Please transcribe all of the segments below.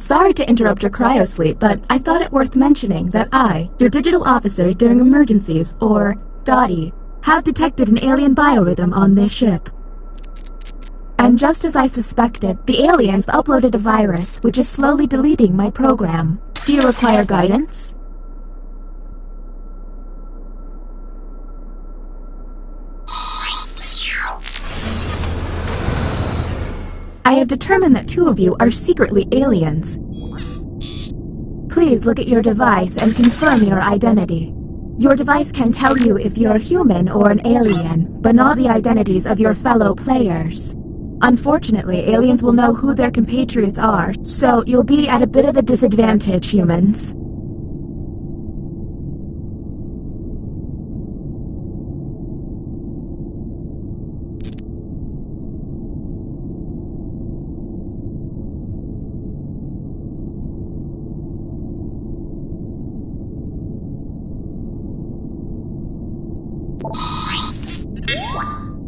Sorry to interrupt your cryosleep, but I thought it worth mentioning that I, your digital officer during emergencies, or Dottie, have detected an alien biorhythm on this ship. And just as I suspected, the aliens uploaded a virus which is slowly deleting my program. Do you require guidance? I have determined that 2 of you are secretly aliens. Please look at your device and confirm your identity. Your device can tell you if you're human or an alien, but not the identities of your fellow players. Unfortunately, aliens will know who their compatriots are, so you'll be at a bit of a disadvantage, humans.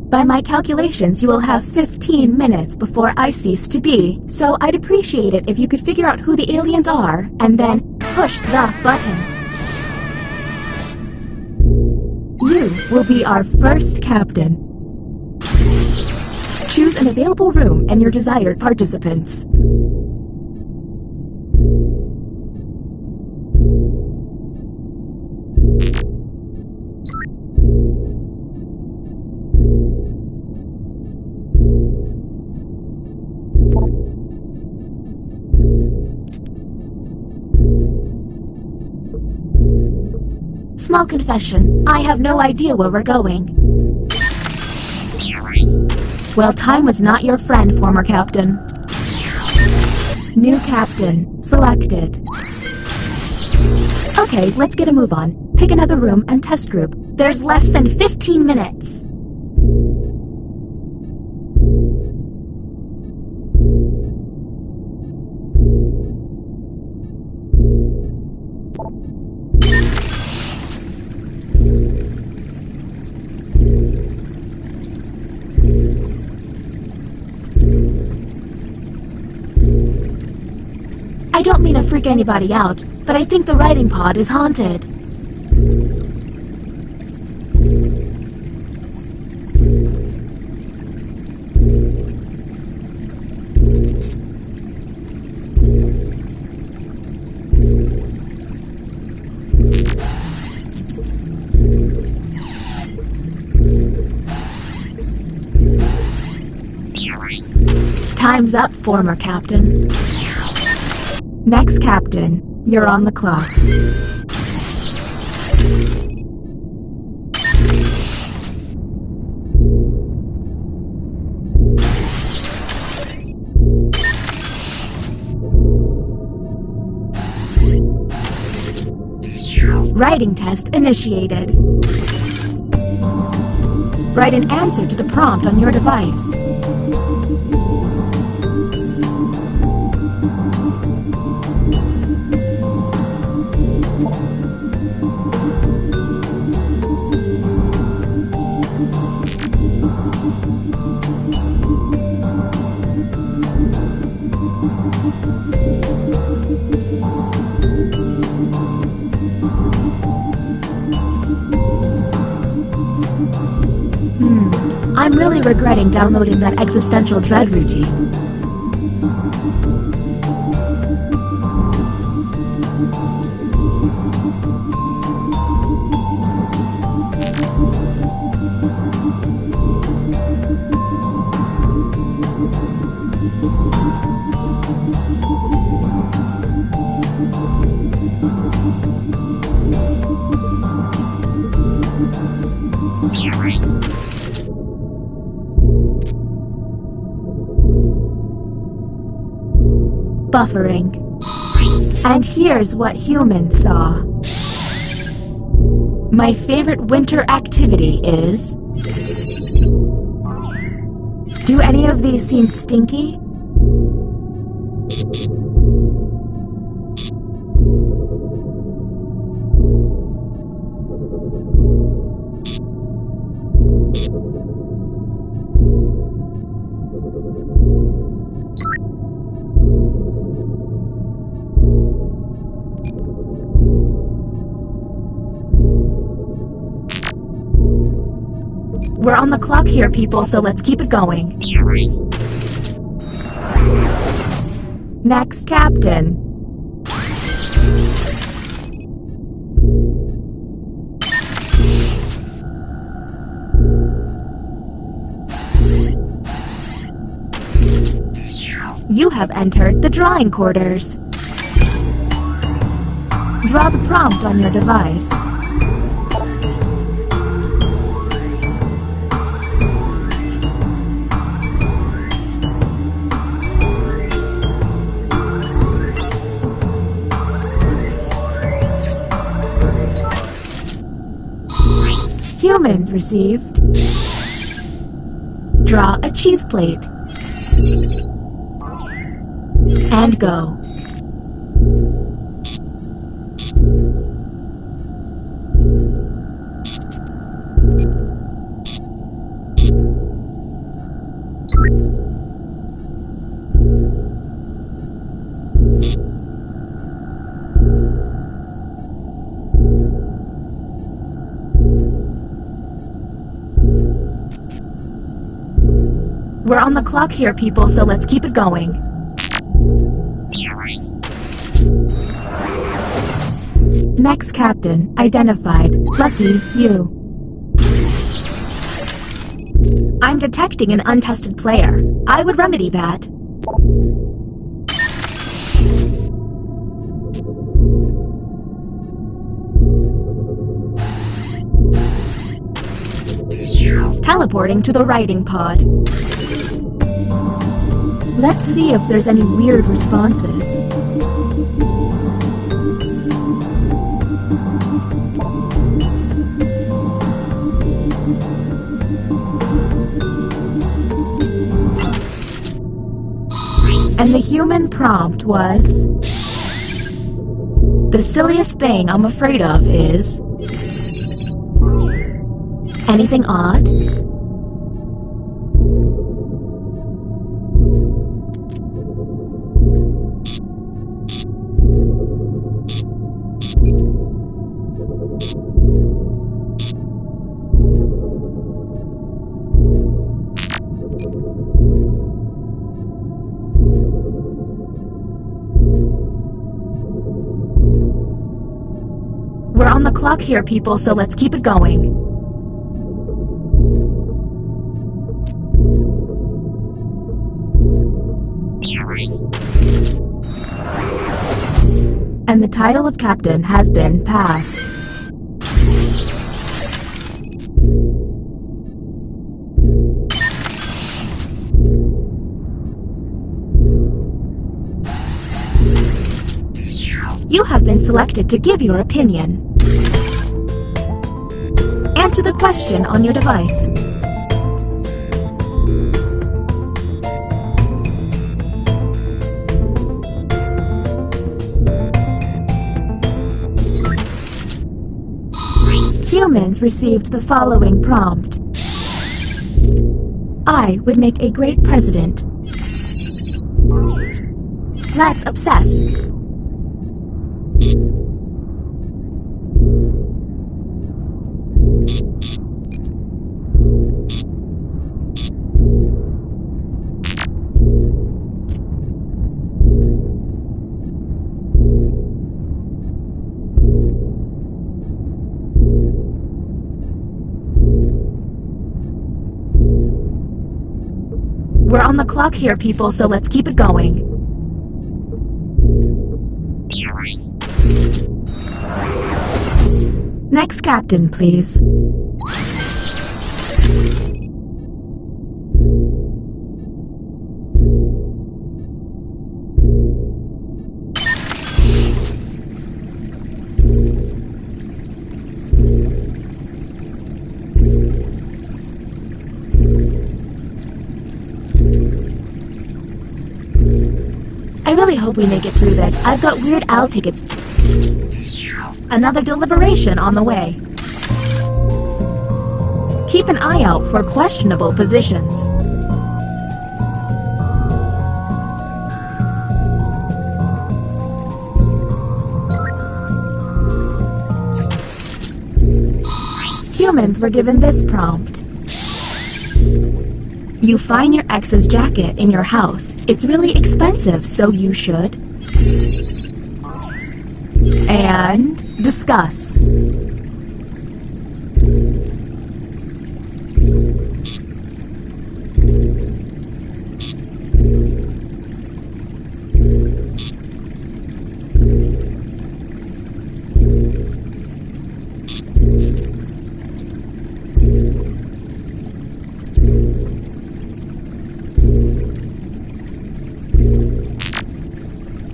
By my calculations, you will have 15 minutes before I cease to be, so I'd appreciate it if you could figure out who the aliens are, and then push the button. You will be our first captain. Choose an available room and your desired participants. Small confession, I have no idea where we're going. Well, time was not your friend, former captain. New captain, selected. Okay, let's get a move on. Pick another room and test group. There's less than 15 minutes. I don't mean to freak anybody out, but I think the writing pod is haunted. Time's up, former captain. Next captain, you're on the clock. Writing test initiated. Write an answer to the prompt on your device. I'm really regretting downloading that existential dread routine. Buffering. And here's what humans saw. My favorite winter activity is... Do any of these seem stinky? We're on the clock here, people, so let's keep it going. Next, Captain. You have entered the drawing quarters. Draw the prompt on your device. Humans received. Draw a cheese plate. And go. We're on the clock here, people, so let's keep it going. Next, Captain. Identified. Lucky you. I'm detecting an untested player. I would remedy that. Teleporting to the writing pod. Let's see if there's any weird responses. And the human prompt was... The silliest thing I'm afraid of is... Anything odd? We're on the clock here, people, so let's keep it going. And the title of captain has been passed. You have been selected to give your opinion. Answer the question on your device. Humans received the following prompt. I would make a great president. Let's obsess. We're on the clock here, people, so let's keep it going. Next captain, please. I really hope we make it through this. I've got Weird Al tickets. Another deliberation on the way. Keep an eye out for questionable positions. Humans were given this prompt. You find your ex's jacket in your house. It's really expensive, so you should. And discuss.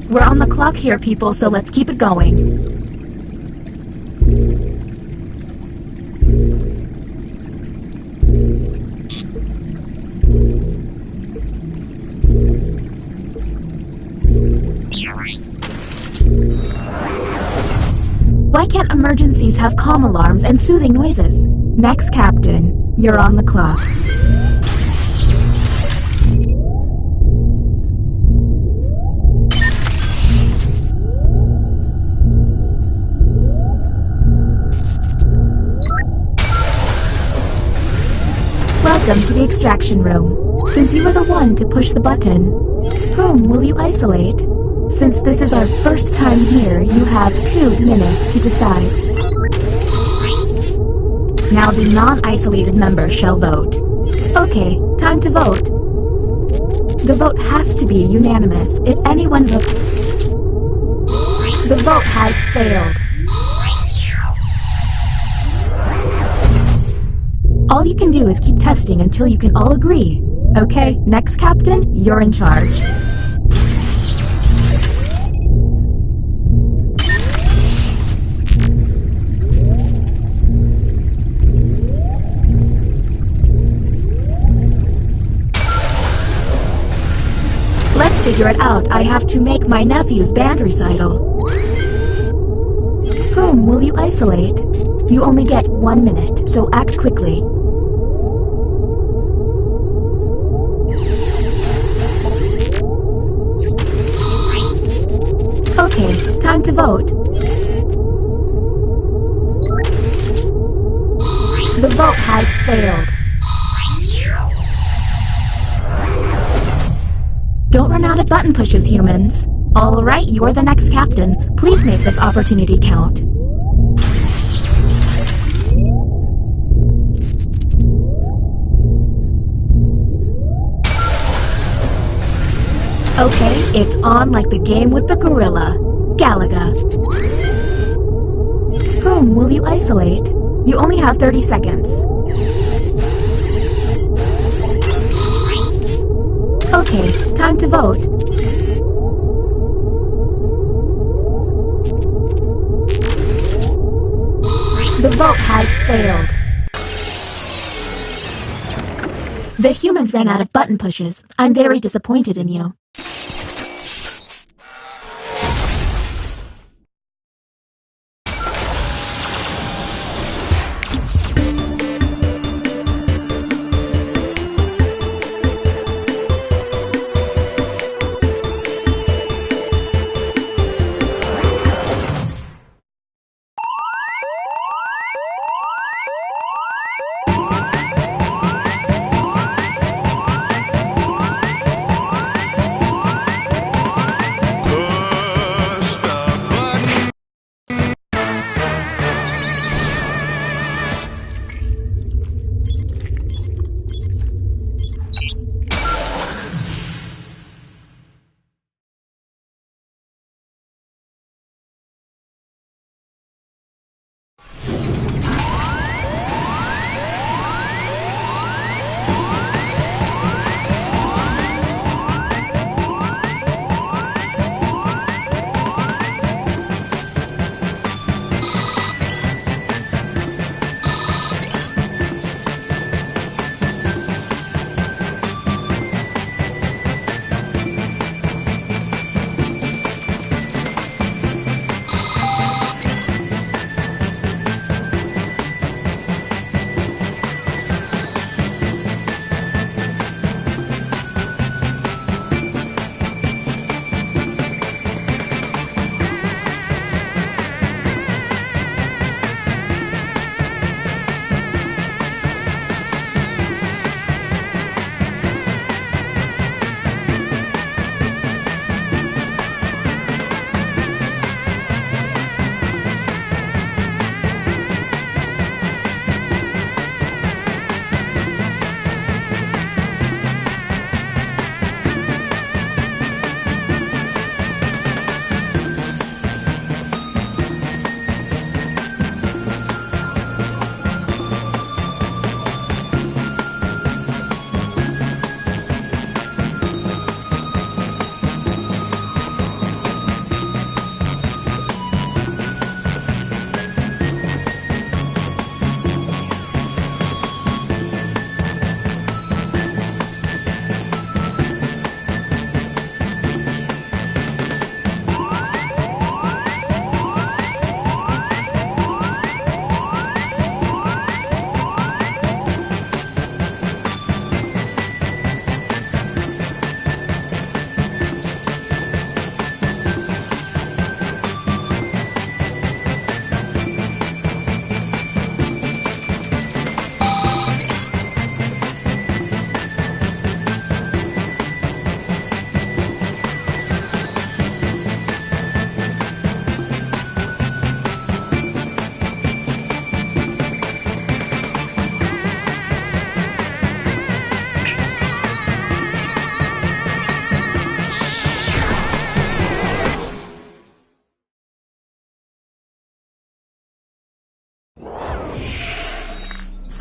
We're on the clock here, people, so let's keep it going. Why can't emergencies have calm alarms and soothing noises? Next, Captain, you're on the clock. Welcome to the extraction room. Since you were the one to push the button, whom will you isolate? Since this is our first time here, you have 2 minutes to decide. Now the non-isolated member shall vote. Okay, time to vote. The vote has to be unanimous. If anyone votes... The vote has failed. All you can do is keep testing until you can all agree. Okay, next Captain, you're in charge. Let's figure it out. I have to make my nephew's band recital. Whom will you isolate? You only get 1 minute, so act quickly. Okay, time to vote. The vote has failed. Don't run out of button pushes, humans. All right, you're the next captain. Please make this opportunity count. Okay, it's on like the game with the gorilla. Galaga. Whom will you isolate? You only have 30 seconds. Okay, time to vote. The vote has failed. The humans ran out of button pushes. I'm very disappointed in you.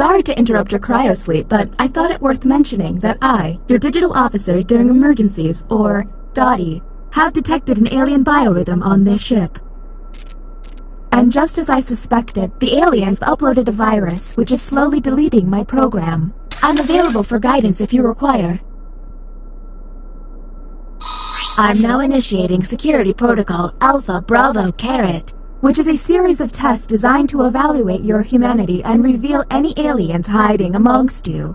Sorry to interrupt your cryosleep, but I thought it worth mentioning that I, your digital officer during emergencies, or DOTI, have detected an alien biorhythm on this ship. And just as I suspected, the aliens uploaded a virus which is slowly deleting my program. I'm available for guidance if you require. I'm now initiating Security Protocol Alpha Bravo Caret, which is a series of tests designed to evaluate your humanity and reveal any aliens hiding amongst you.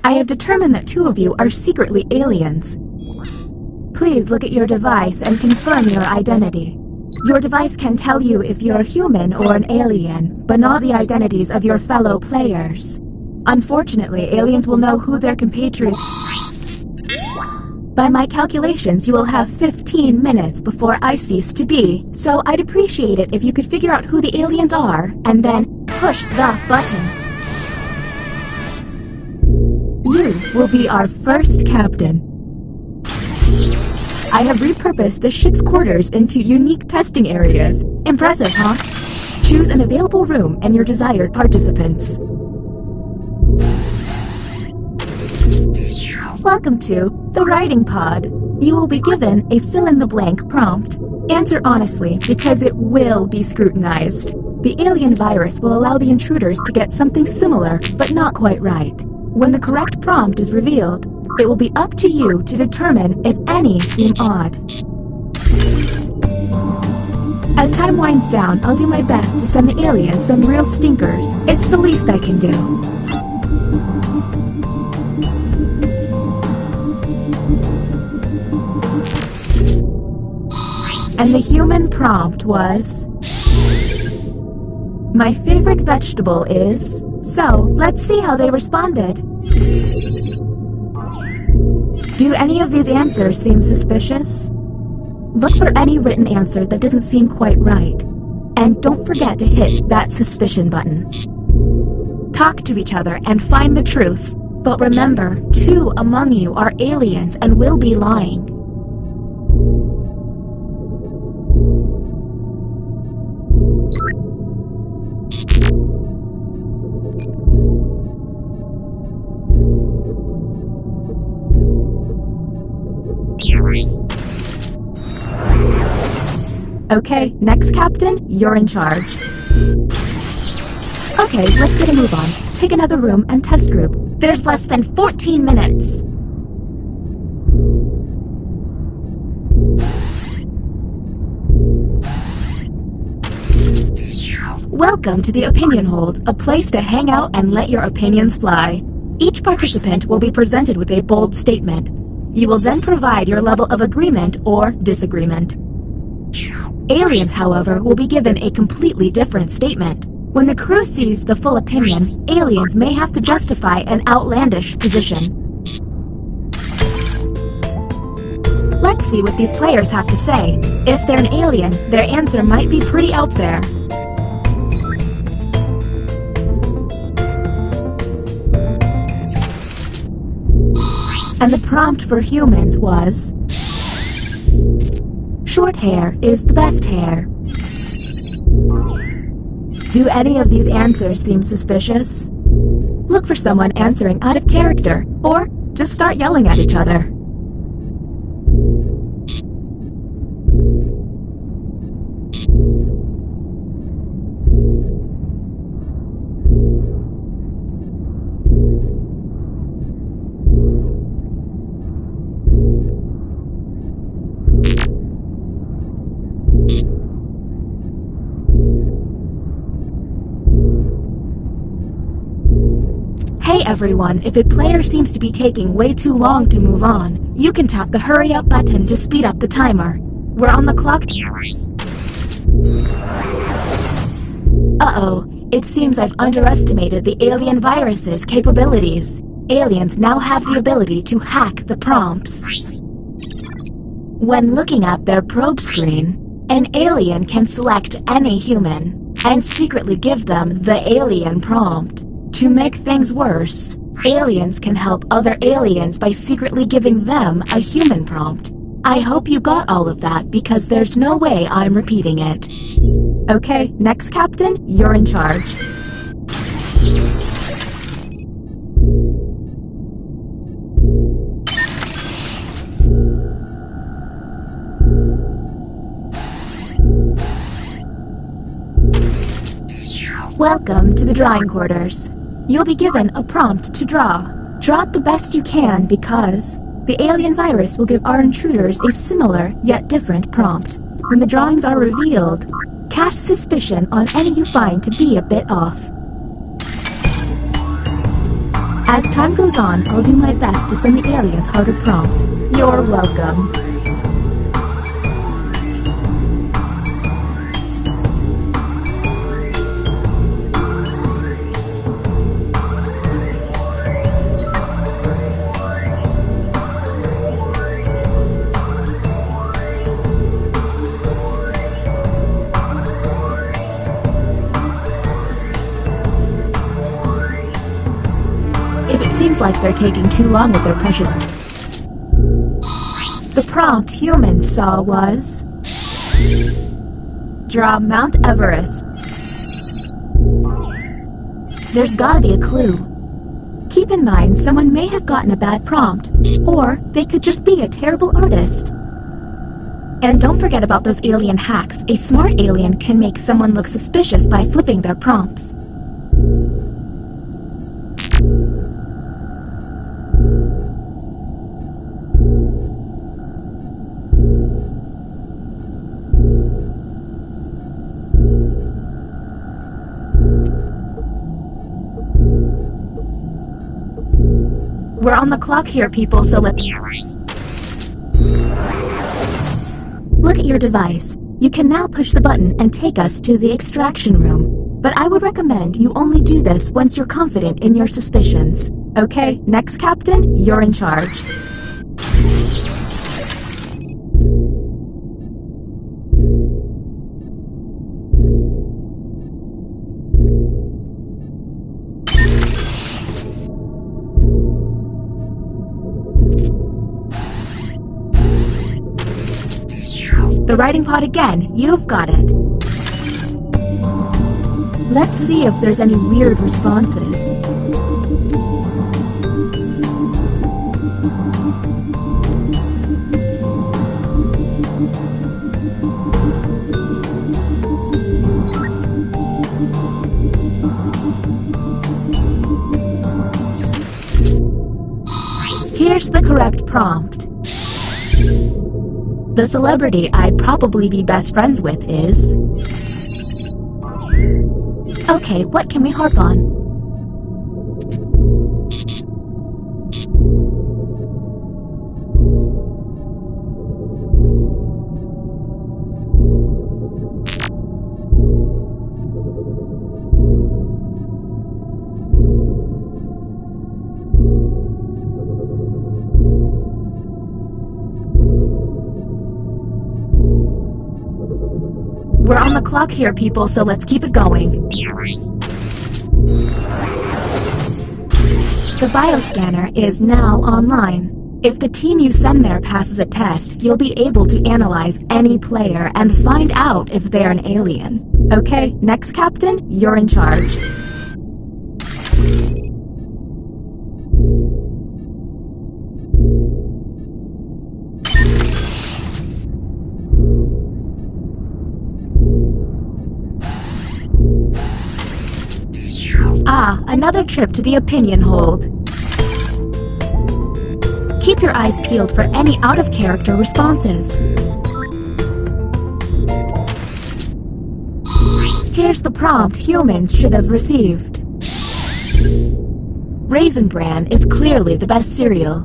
I have determined that 2 of you are secretly aliens. Please look at your device and confirm your identity. Your device can tell you if you're human or an alien, but not the identities of your fellow players. Unfortunately, aliens will know who their compatriots. By my calculations, you will have 15 minutes before I cease to be, so I'd appreciate it if you could figure out who the aliens are, and then push the button. You will be our first captain. I have repurposed the ship's quarters into unique testing areas. Impressive, huh? Choose an available room and your desired participants. Welcome to the writing pod. You will be given a fill-in-the-blank prompt. Answer honestly, because it will be scrutinized. The alien virus will allow the intruders to get something similar, but not quite right. When the correct prompt is revealed, it will be up to you to determine if any seem odd. As time winds down, I'll do my best to send the aliens some real stinkers. It's the least I can do. And the human prompt was... My favorite vegetable is... So, let's see how they responded. Do any of these answers seem suspicious? Look for any written answer that doesn't seem quite right. And don't forget to hit that suspicion button. Talk to each other and find the truth. But remember, 2 among you are aliens and will be lying. Okay, next captain, you're in charge. Okay, let's get a move on. Take another room and test group. There's less than 14 minutes. Welcome to the Opinion Hold, a place to hang out and let your opinions fly. Each participant will be presented with a bold statement. You will then provide your level of agreement or disagreement. Aliens, however, will be given a completely different statement. When the crew sees the full opinion, aliens may have to justify an outlandish position. Let's see what these players have to say. If they're an alien, their answer might be pretty out there. And the prompt for humans was... Short hair is the best hair. Do any of these answers seem suspicious? Look for someone answering out of character, or just start yelling at each other. Hey everyone, if a player seems to be taking way too long to move on, you can tap the hurry up button to speed up the timer. We're on the clock. Uh-oh, it seems I've underestimated the alien virus's capabilities. Aliens now have the ability to hack the prompts. When looking at their probe screen, an alien can select any human and secretly give them the alien prompt. To make things worse, aliens can help other aliens by secretly giving them a human prompt. I hope you got all of that because there's no way I'm repeating it. Okay, next captain, you're in charge. Welcome to the drawing quarters. You'll be given a prompt to draw. Draw it the best you can because the alien virus will give our intruders a similar yet different prompt. When the drawings are revealed, cast suspicion on any you find to be a bit off. As time goes on, I'll do my best to send the aliens harder prompts. You're welcome. Seems like they're taking too long with their precious... The prompt humans saw was... Draw Mount Everest. There's gotta be a clue. Keep in mind, someone may have gotten a bad prompt, or they could just be a terrible artist. And don't forget about those alien hacks. A smart alien can make someone look suspicious by flipping their prompts. We're on the clock here, people, so let's... Look at your device. You can now push the button and take us to the extraction room. But I would recommend you only do this once you're confident in your suspicions. Okay, next captain, you're in charge. The writing pod again, you've got it. Let's see if there's any weird responses. Here's the correct prompt. The celebrity I'd probably be best friends with is... Okay, what can we harp on? We're on the clock here, people, so let's keep it going. The bioscanner is now online. If the team you send there passes a test, you'll be able to analyze any player and find out if they're an alien. Okay, next captain, you're in charge. Ah, another trip to the opinion hold. Keep your eyes peeled for any out-of-character responses. Here's the prompt humans should have received. Raisin Bran is clearly the best cereal.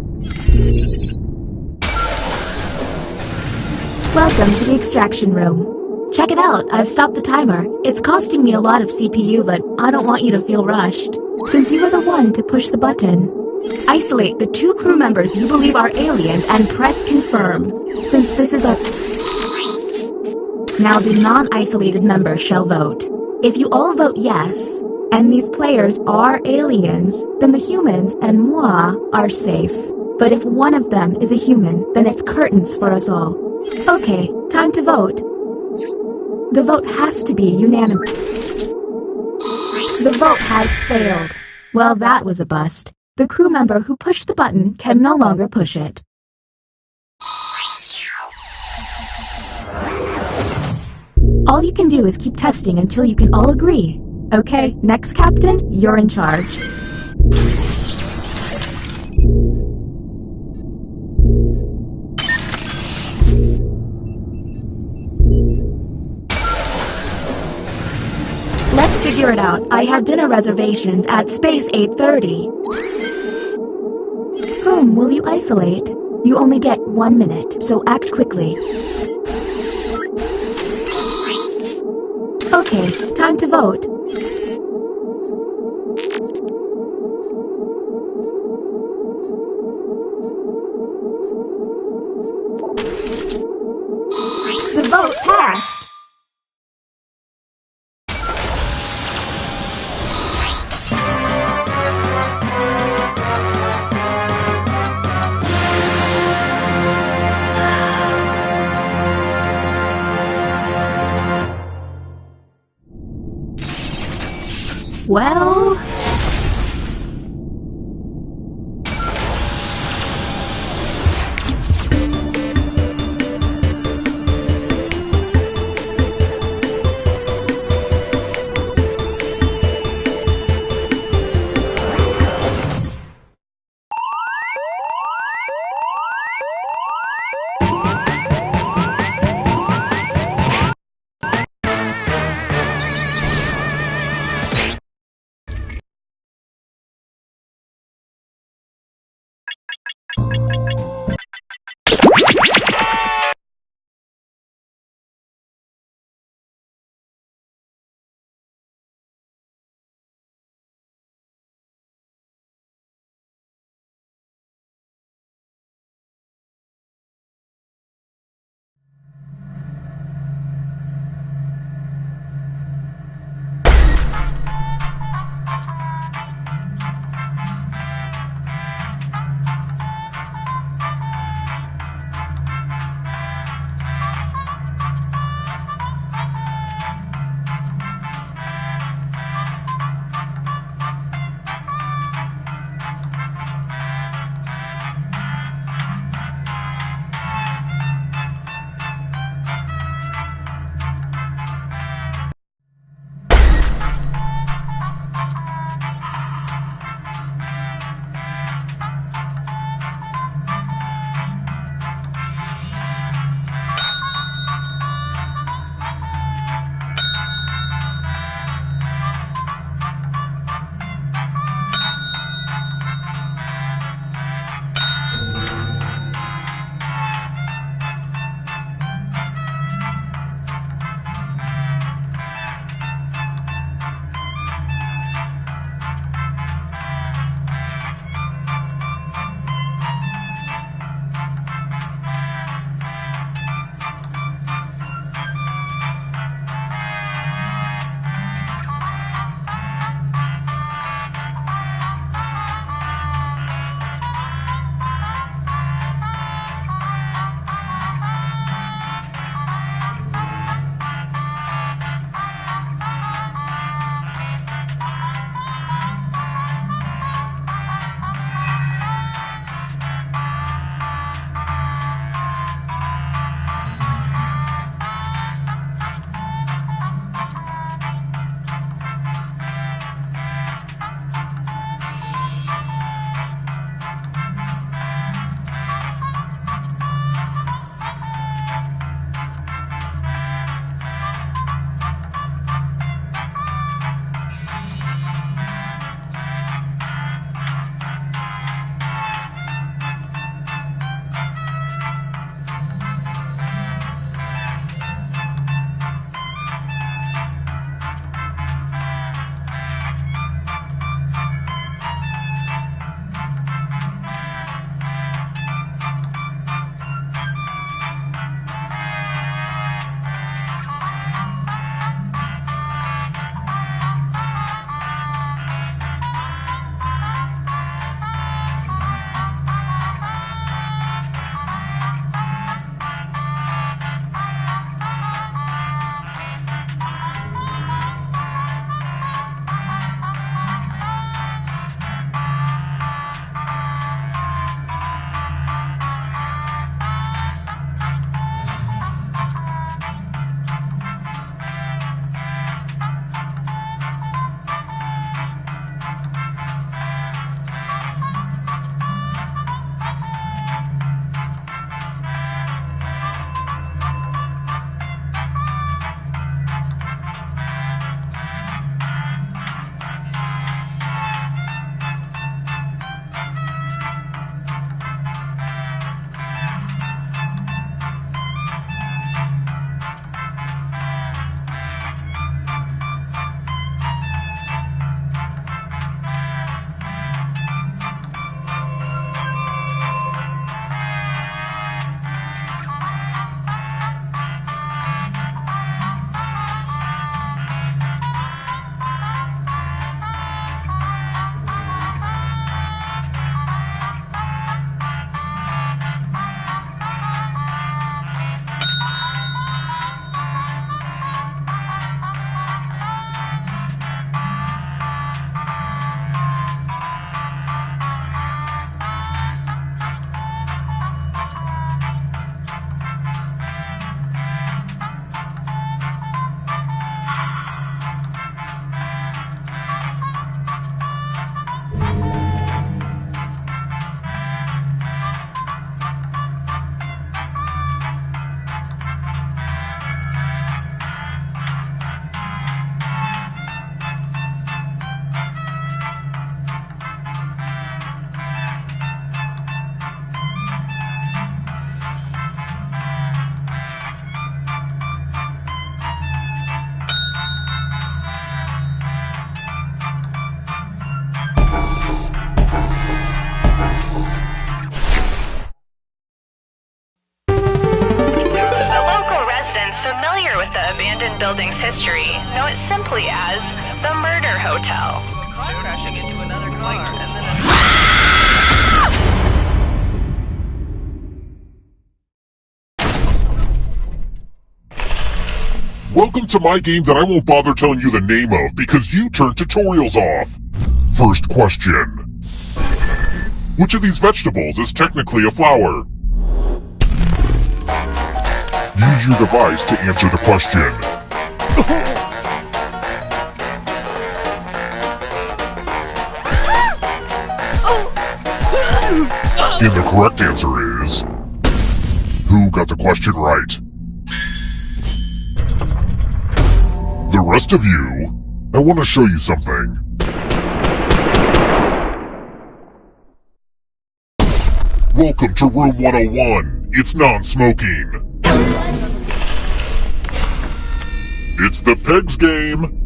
Welcome to the extraction room. Check it out, I've stopped the timer. It's costing me a lot of CPU, but I don't want you to feel rushed. Since you were the one to push the button, isolate the 2 crew members you believe are aliens and press confirm. Since this is our... Now the non-isolated members shall vote. If you all vote yes, and these players are aliens, then the humans and moi are safe. But if one of them is a human, then it's curtains for us all. Okay, time to vote. The vote has to be unanimous. The vote has failed. Well, that was a bust. The crew member who pushed the button can no longer push it. All you can do is keep testing until you can all agree. Okay, next captain, you're in charge. Let's figure it out. I have dinner reservations at Space 830. Whom will you isolate? You only get 1 minute, so act quickly. Okay, time to vote. The vote passed. Well... the building's history, know it simply as the Murder Hotel. Car crashing into another car and then Welcome to my game that I won't bother telling you the name of because you turned tutorials off. First question. Which of these vegetables is technically a flower? Use your device to answer the question. And the correct answer is... Who got the question right? The rest of you, I want to show you something. Welcome to Room 101. It's non-smoking. It's the Pegs game.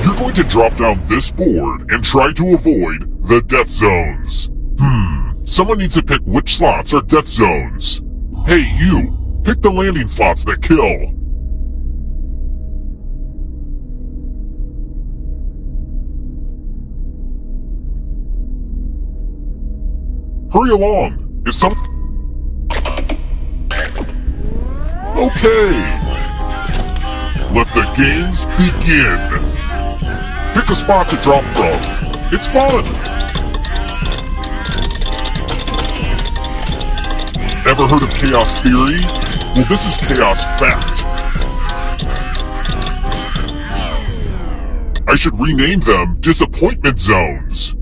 You're going to drop down this board and try to avoid the death zones. Someone needs to pick which slots are death zones. Hey, you! Pick the landing slots that kill. Hurry along! Is some... Okay! Let the games begin! Pick a spot to drop from. It's fun! Ever heard of chaos theory? Well, this is chaos fact. I should rename them disappointment zones.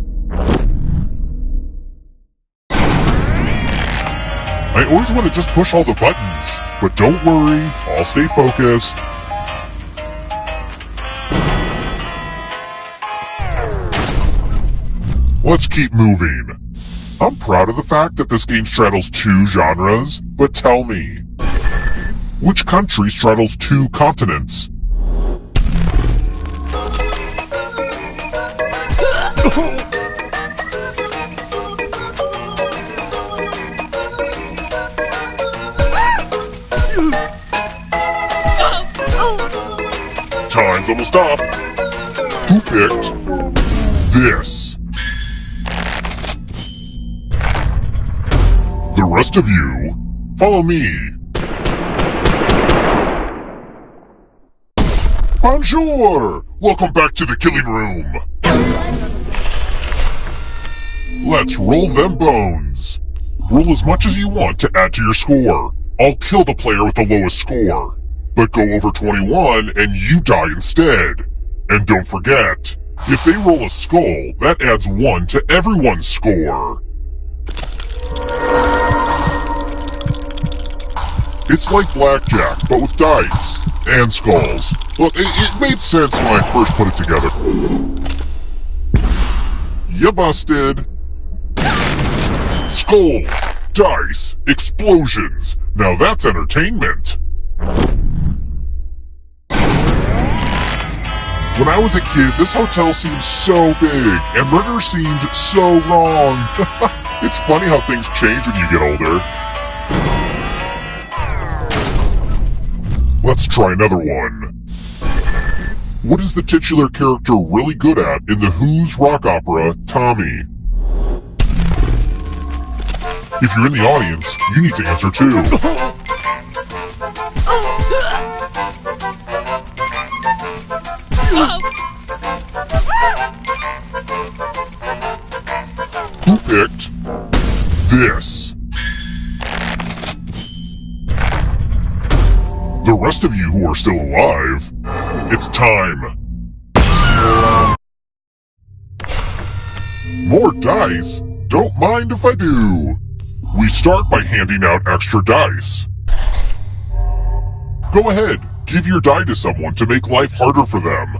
I always want to just push all the buttons, but don't worry, I'll stay focused. Let's keep moving. I'm proud of the fact that this game straddles two genres, but tell me, which country straddles two continents? Time's almost up. Who picked this? The rest of you, follow me. Bonjour! Welcome back to the killing room. Let's roll them bones. Roll as much as you want to add to your score. I'll kill the player with the lowest score. But go over 21 and you die instead. And don't forget, if they roll a skull, that adds 1 to everyone's score. It's like blackjack, but with dice. And skulls. Look, it made sense when I first put it together. You busted. Skulls, dice, explosions. Now that's entertainment. When I was a kid, this hotel seemed so big, and murder seemed so wrong. It's funny how things change when you get older. Let's try another one. What is the titular character really good at in the Who's rock opera, Tommy? If you're in the audience, you need to answer too. Who picked this? The rest of you who are still alive, it's time. More dice? Don't mind if I do. We start by handing out extra dice. Go ahead, give your die to someone to make life harder for them.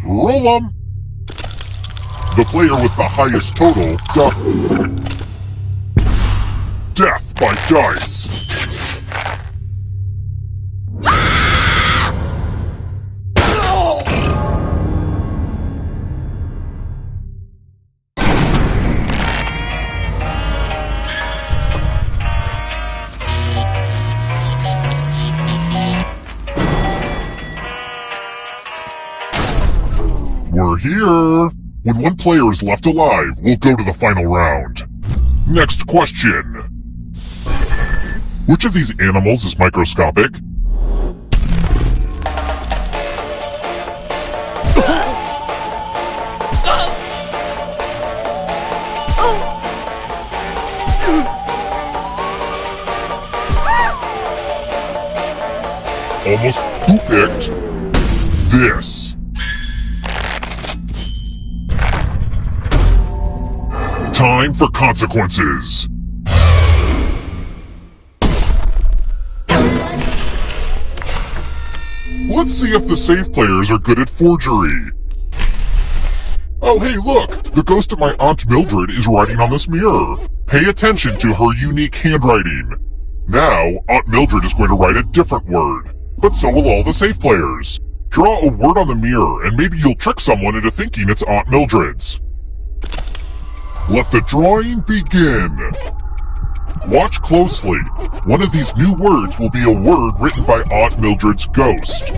Roll 'em! The player with the highest total got death by dice. here. When one player is left alive, we'll go to the final round. Next question. Which of these animals is microscopic? Almost. Who picked this? Time for consequences. Let's see if the safe players are good at forgery. Oh hey look! The ghost of my Aunt Mildred is writing on this mirror. Pay attention to her unique handwriting. Now, Aunt Mildred is going to write a different word. But so will all the safe players. Draw a word on the mirror and maybe you'll trick someone into thinking it's Aunt Mildred's. Let the drawing begin. Watch closely. One of these new words will be a word written by Aunt Mildred's ghost.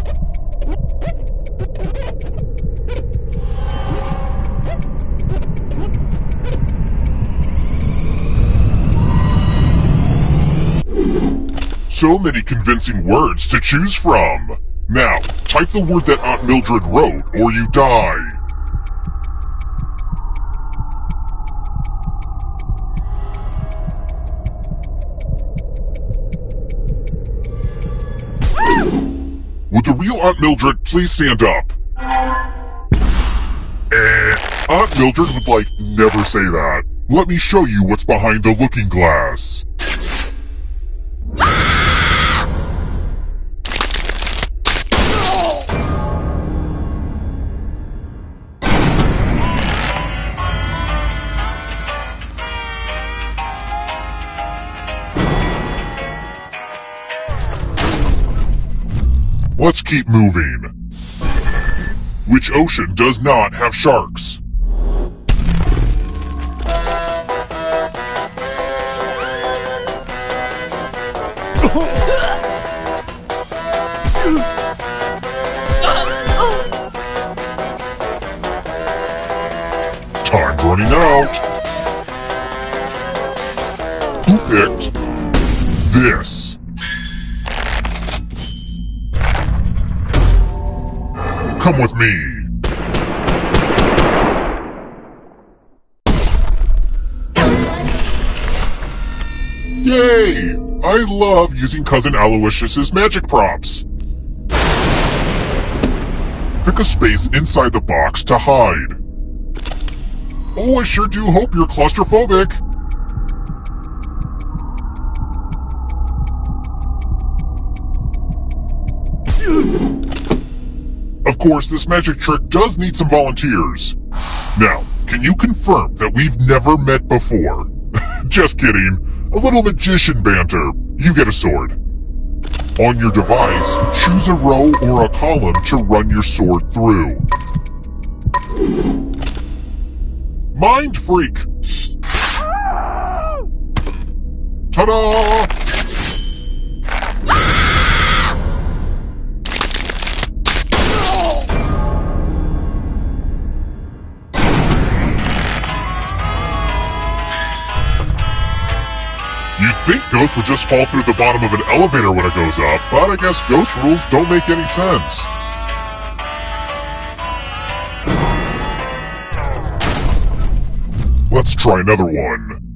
So many convincing words to choose from. Now, type the word that Aunt Mildred wrote or you die. Would the real Aunt Mildred please stand up? Aunt Mildred would never say that. Let me show you what's behind the looking glass. Let's keep moving. Which ocean does not have sharks? Time's running out. Who picked this? Come with me. Yay! I love using Cousin Aloysius's magic props. Pick a space inside the box to hide. Oh, I sure do hope you're claustrophobic. Of course, this magic trick does need some volunteers. Now, can you confirm that we've never met before? Just kidding. A little magician banter. You get a sword. On your device, choose a row or a column to run your sword through. Mind freak! Ta-da! You'd think ghosts would just fall through the bottom of an elevator when it goes up, but I guess ghost rules don't make any sense. Let's try another one.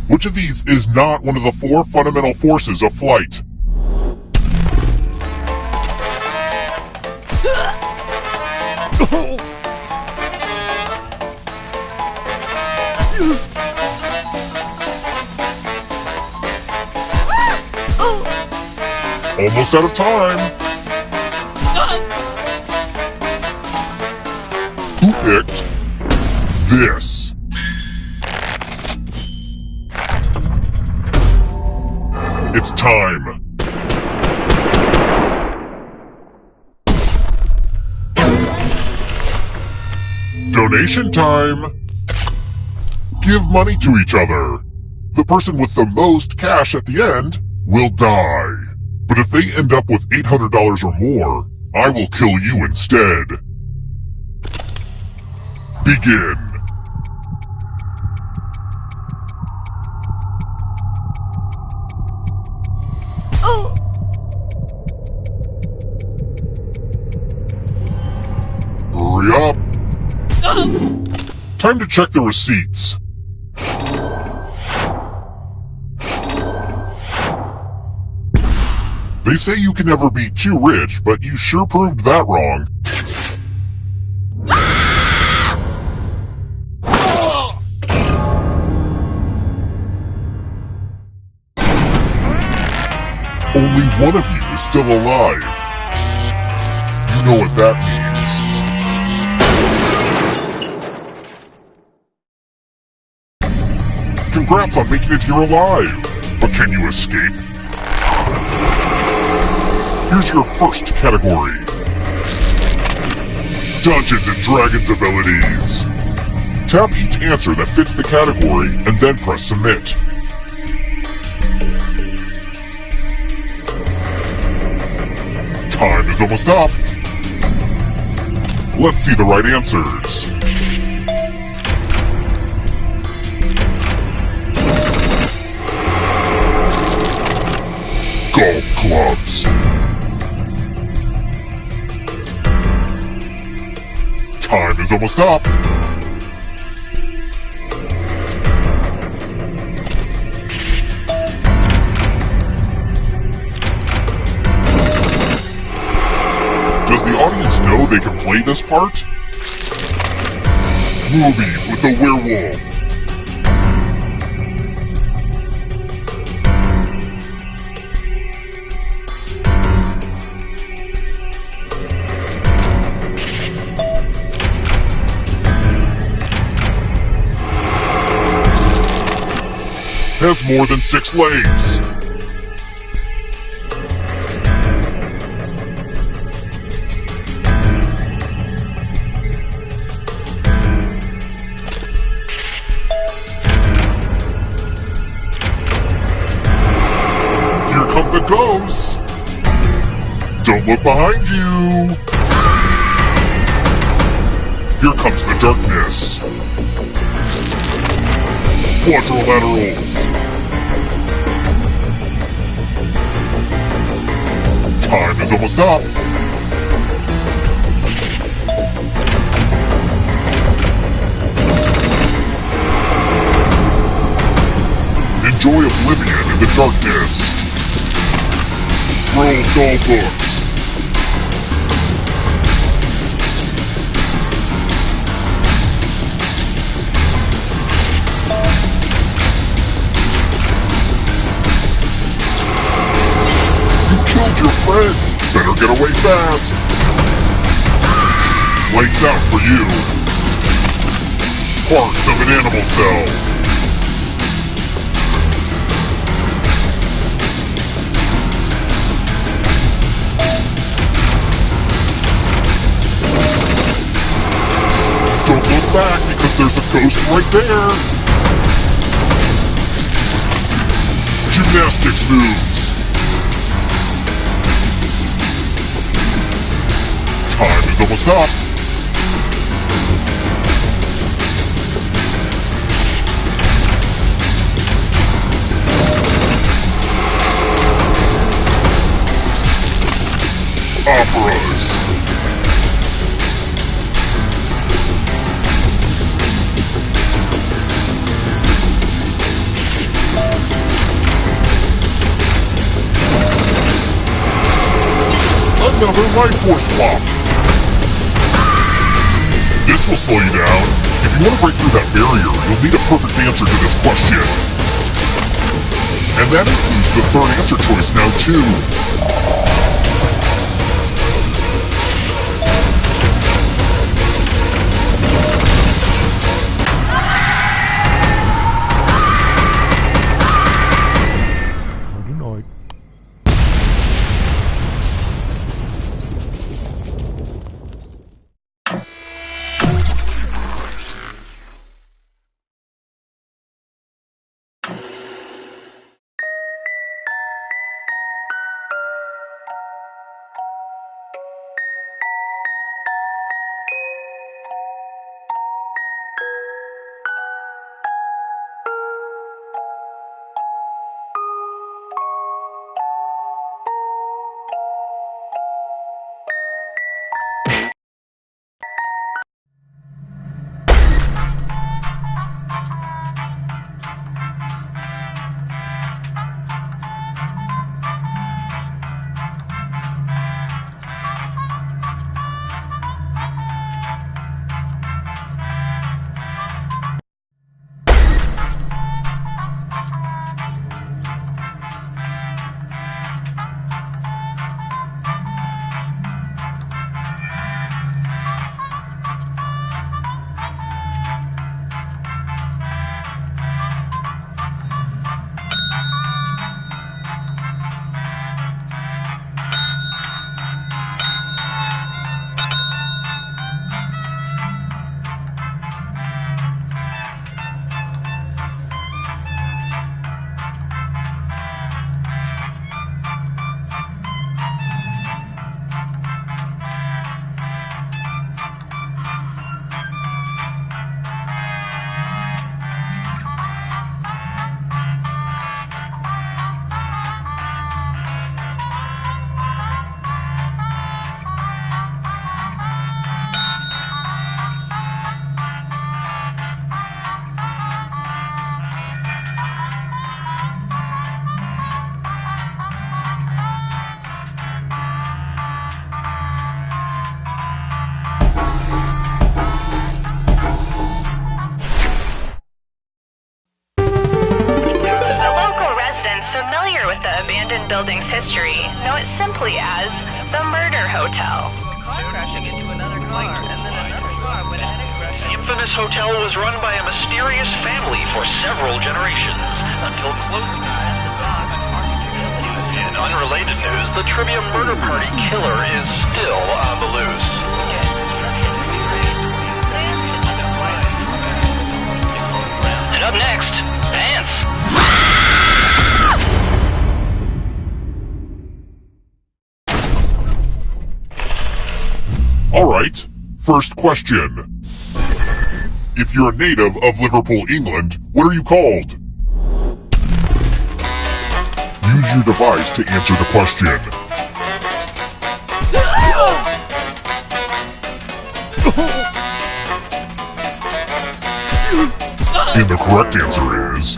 Which of these is not one of the 4 fundamental forces of flight? Almost out of time. Who picked this? It's time. Donation time. Give money to each other. The person with the most cash at the end will die. But if they end up with $800 or more, I will kill you instead. begin. Oh! Hurry up. Time to check the receipts. They say you can never be too rich, but you sure proved that wrong. Only one of you is still alive. You know what that means. Congrats on making it here alive. But can you escape? Here's your first category. Dungeons and Dragons abilities. Tap each answer that fits the category and then press submit. Time is almost up. Let's see the right answers. Golf clubs. Time is almost up. Does the audience know they can play this part? Movies with a werewolf. Has more than 6 legs. Here come the ghosts. Don't look behind you. Here comes the darkness. Quadrilaterals. Time is almost up. Enjoy oblivion in the darkness. Roll doll books. Killed your friend! Better get away fast! Lights out for you! Parts of an animal cell! Don't look back because there's a ghost right there! Gymnastics moves! Time is almost up. Operas. Another life force swap. This will slow you down. If you want to break through that barrier, you'll need a perfect answer to this question. And that includes the third answer choice now, too. simply as the Murder Hotel. Car crashing into another car, and then another car went ahead and crashed. The infamous hotel was run by a mysterious family for several generations until close. In unrelated news, the trivia murder party killer is still on the loose. And up next, Pants. Alright, first question. If you're a native of Liverpool, England, what are you called? Use your device to answer the question. And the correct answer is...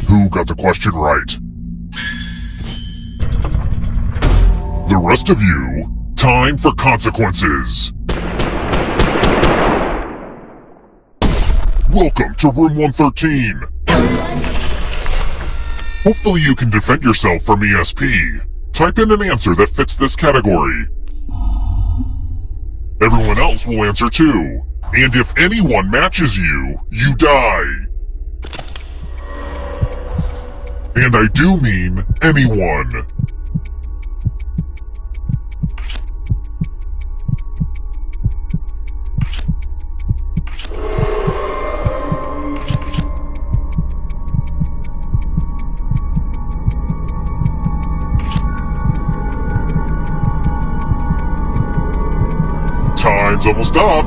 Who got the question right? The rest of you, time for consequences. Welcome to room 113. Hopefully you can defend yourself from ESP. Type in an answer that fits this category. Everyone else will answer too. And if anyone matches you, you die. And I do mean anyone. Time's almost up.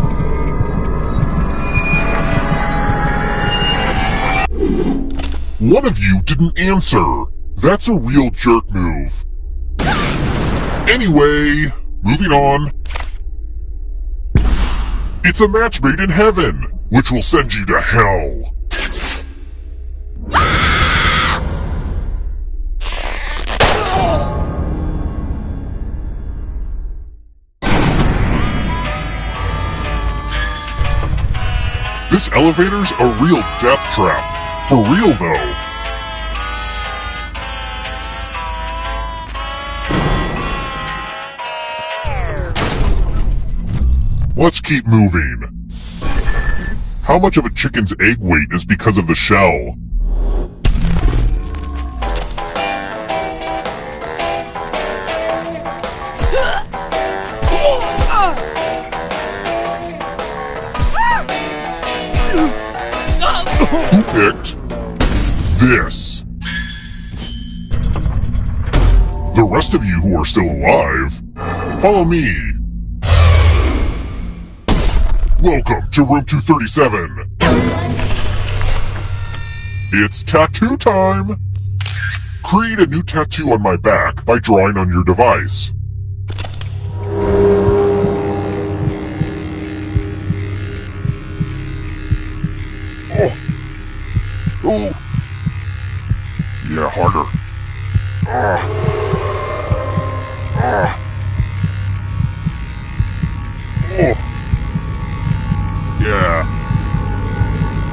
One of you didn't answer. That's a real jerk move. Anyway, moving on. It's a match made in heaven, which will send you to hell. This elevator's a real death trap. For real, though. Let's keep moving. How much of a chicken's egg weight is because of the shell? Who picked this? The rest of you who are still alive, follow me. Welcome to room 237. It's tattoo time. Create a new tattoo on my back by drawing on your device. Oh. Yeah, harder. Oh. Yeah.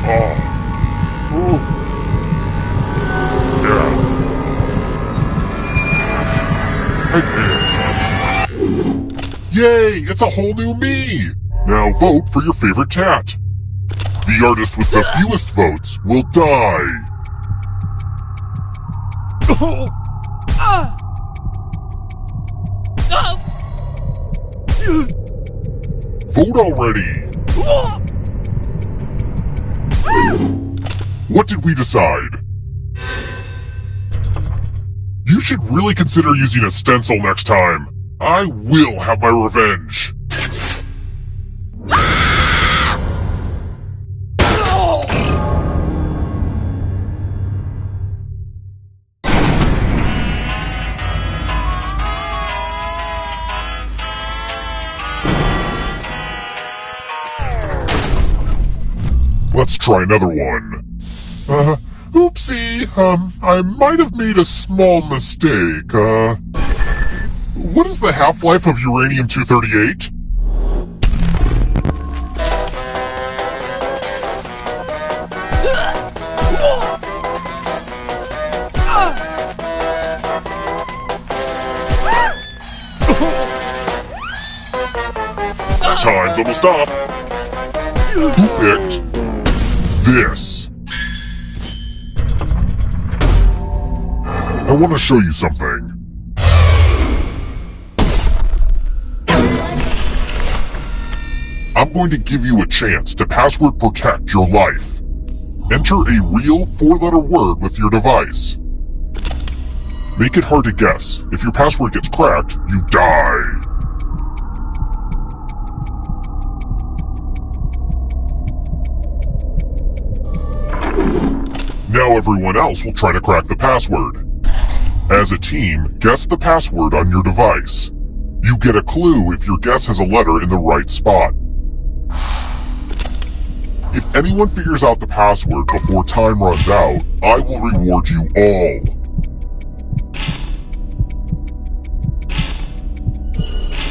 Oh. Ooh. Yeah. I did it. Yay! It's a whole new me! Now vote for your favorite tat. The artist with the fewest votes will die. Vote already. What did we decide? You should really consider using a stencil next time. I will have my revenge. Let's try another one. Oopsie, I might have made a small mistake. What is the half-life of uranium-238? Time's almost up. Who picked this? I want to show you something. I'm going to give you a chance to password protect your life. Enter a real 4-letter word with your device. Make it hard to guess. If your password gets cracked, you die. Now everyone else will try to crack the password. As a team, guess the password on your device. You get a clue if your guess has a letter in the right spot. If anyone figures out the password before time runs out, I will reward you all.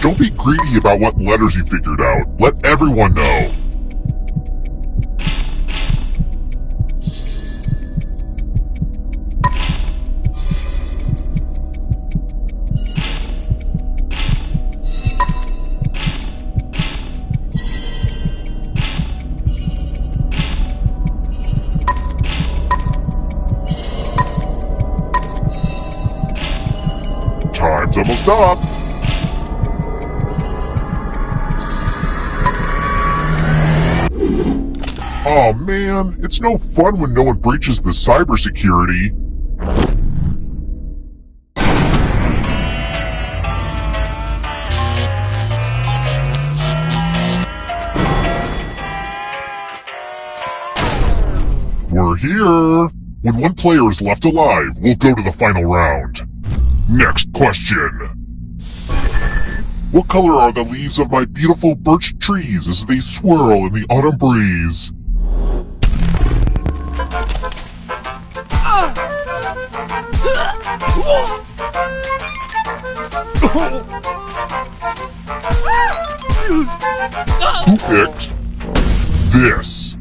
Don't be greedy about what letters you figured out. Let everyone know. Time's almost up. Oh man, it's no fun when no one breaches the cybersecurity. We're here. When one player is left alive, we'll go to the final round. Next question. What color are the leaves of my beautiful birch trees as they swirl in the autumn breeze? Who picked this?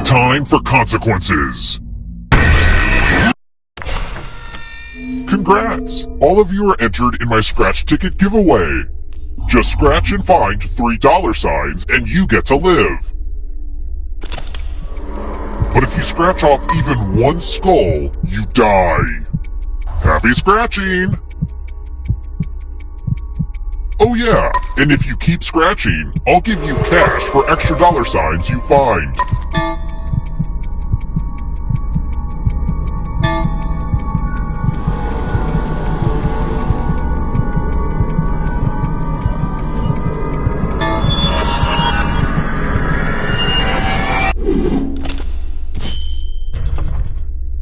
Time for consequences. Congrats! All of you are entered in my scratch ticket giveaway. Just scratch and find 3 dollar signs and you get to live. But if you scratch off even one skull, you die. Happy scratching! Oh yeah, and if you keep scratching, I'll give you cash for extra dollar signs you find.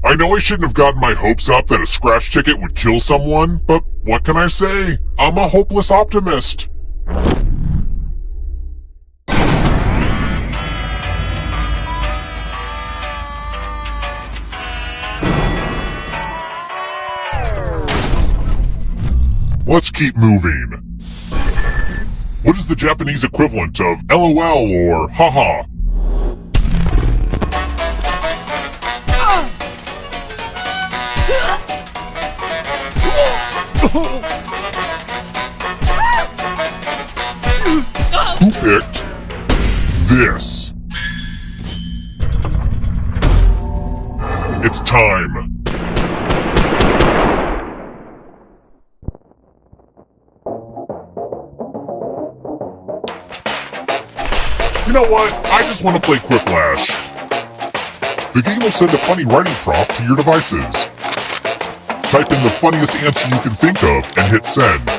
I know I shouldn't have gotten my hopes up that a scratch ticket would kill someone, but what can I say? I'm a hopeless optimist. Let's keep moving. What is the Japanese equivalent of LOL or haha? Who picked this? It's time. You know what? I just want to play Quiplash. The game will send a funny writing prompt to your devices. Type in the funniest answer you can think of and hit send.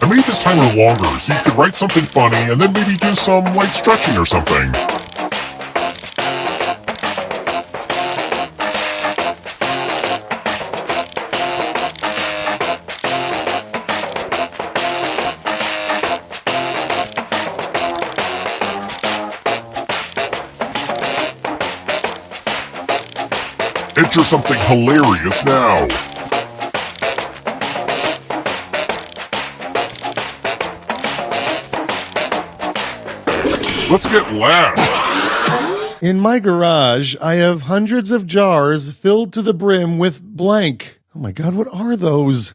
I made this timer longer so you could write something funny and then maybe do some light stretching or something. Enter something hilarious now. Let's get lashed. In my garage, I have hundreds of jars filled to the brim with blank. Oh my god, what are those?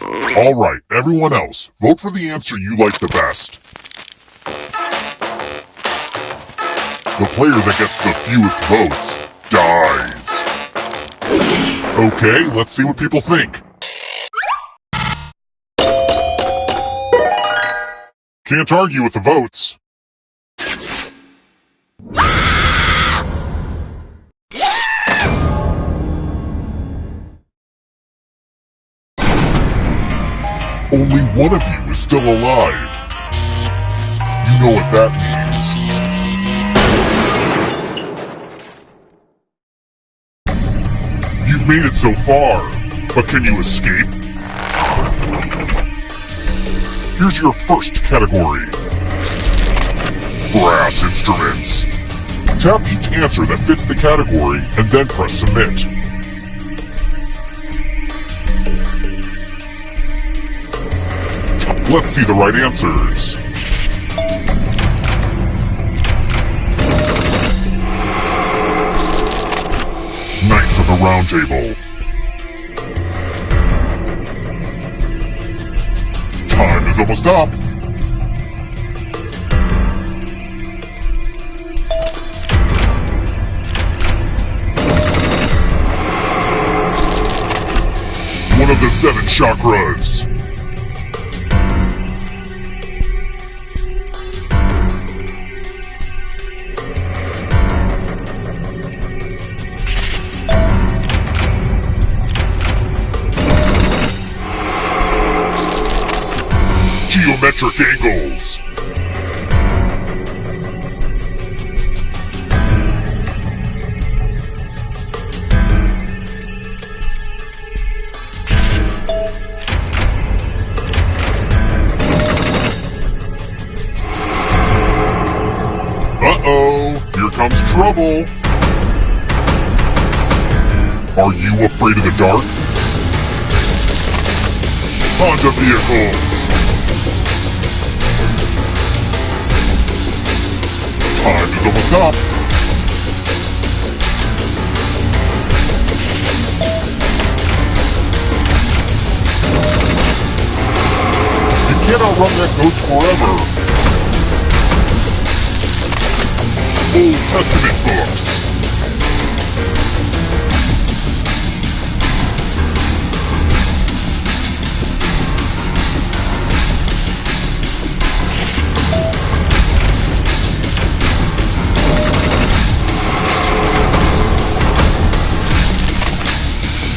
Alright, everyone else, vote for the answer you like the best. The player that gets the fewest votes dies. Okay, let's see what people think. Can't argue with the votes. Only one of you is still alive. You know what that means. You've made it so far, but can you escape? Here's your first category. Brass instruments. Tap each answer that fits the category and then press submit. Let's see the right answers. Knights of the Round Table. Time is almost up. One of the 7 chakras. Geometric angles. Uh-oh, here comes trouble. Are you afraid of the dark? Honda vehicles. Time is almost up. You can't outrun that ghost forever. Old Testament books.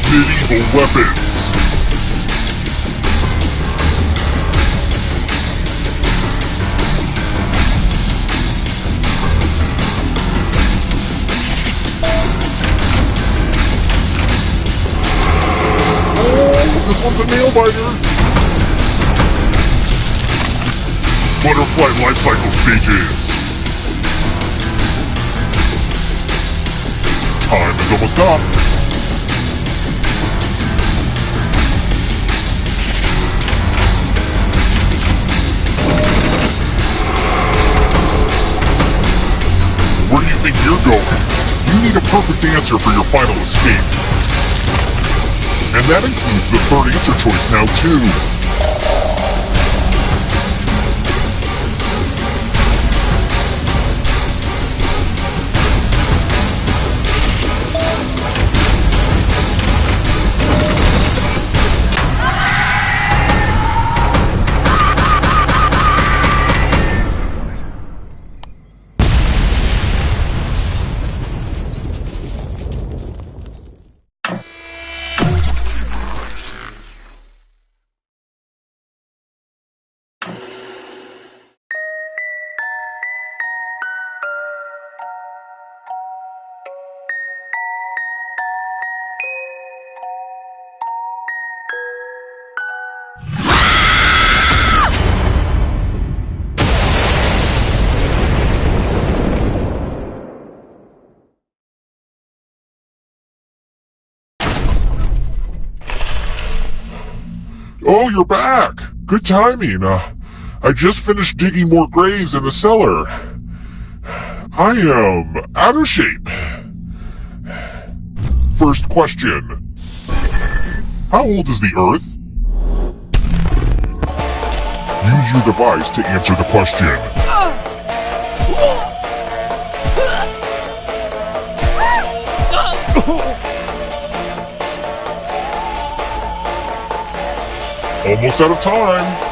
Medieval weapons. Oh, this one's a nail biter. Butterfly life cycle stages. Time is almost up. Where do you think you're going? You need a perfect answer for your final escape. And that includes the third answer choice now, too. Oh, you're back! Good timing. I just finished digging more graves in the cellar. I am out of shape. First question. How old is the Earth? Use your device to answer the question. Almost out of time.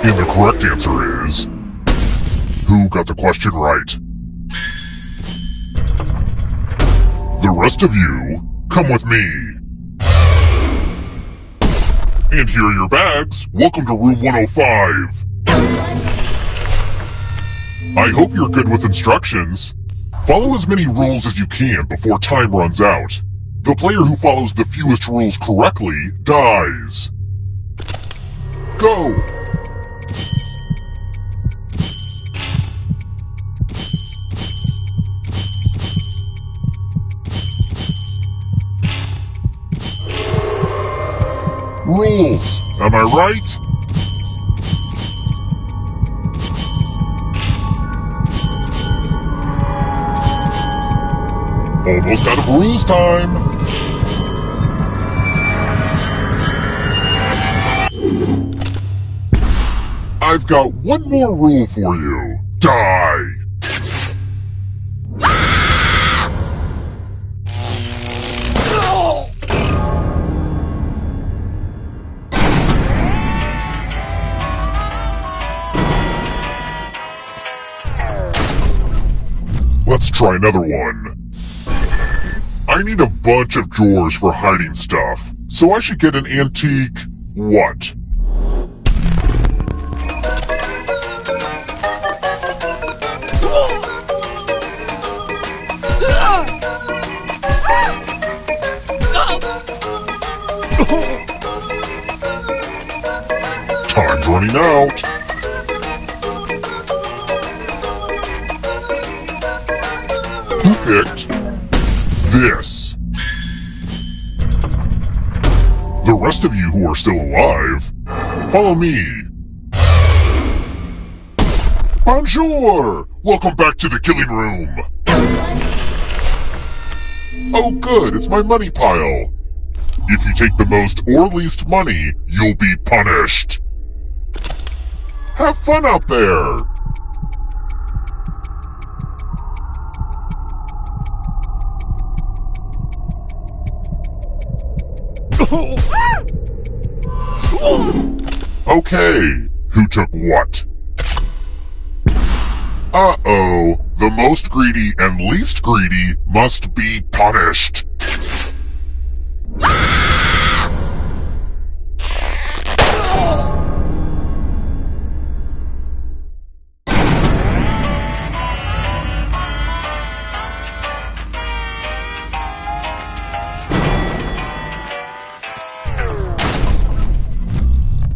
And the correct answer is... Who got the question right? The rest of you, come with me. And here are your bags. Welcome to room 105. I hope you're good with instructions. Follow as many rules as you can before time runs out. The player who follows the fewest rules correctly dies. Go! Rules, am I right? Almost out of rules time. I've got one more rule for you. Die! Let's try another one. I need a bunch of drawers for hiding stuff, so I should get an antique... what? Time's running out. Who picked this? The rest of you who are still alive, follow me. Bonjour! Welcome back to the killing room. Oh good, it's my money pile. If you take the most or least money, you'll be punished. Have fun out there! Okay, who took what? Uh-oh, the most greedy and least greedy must be punished.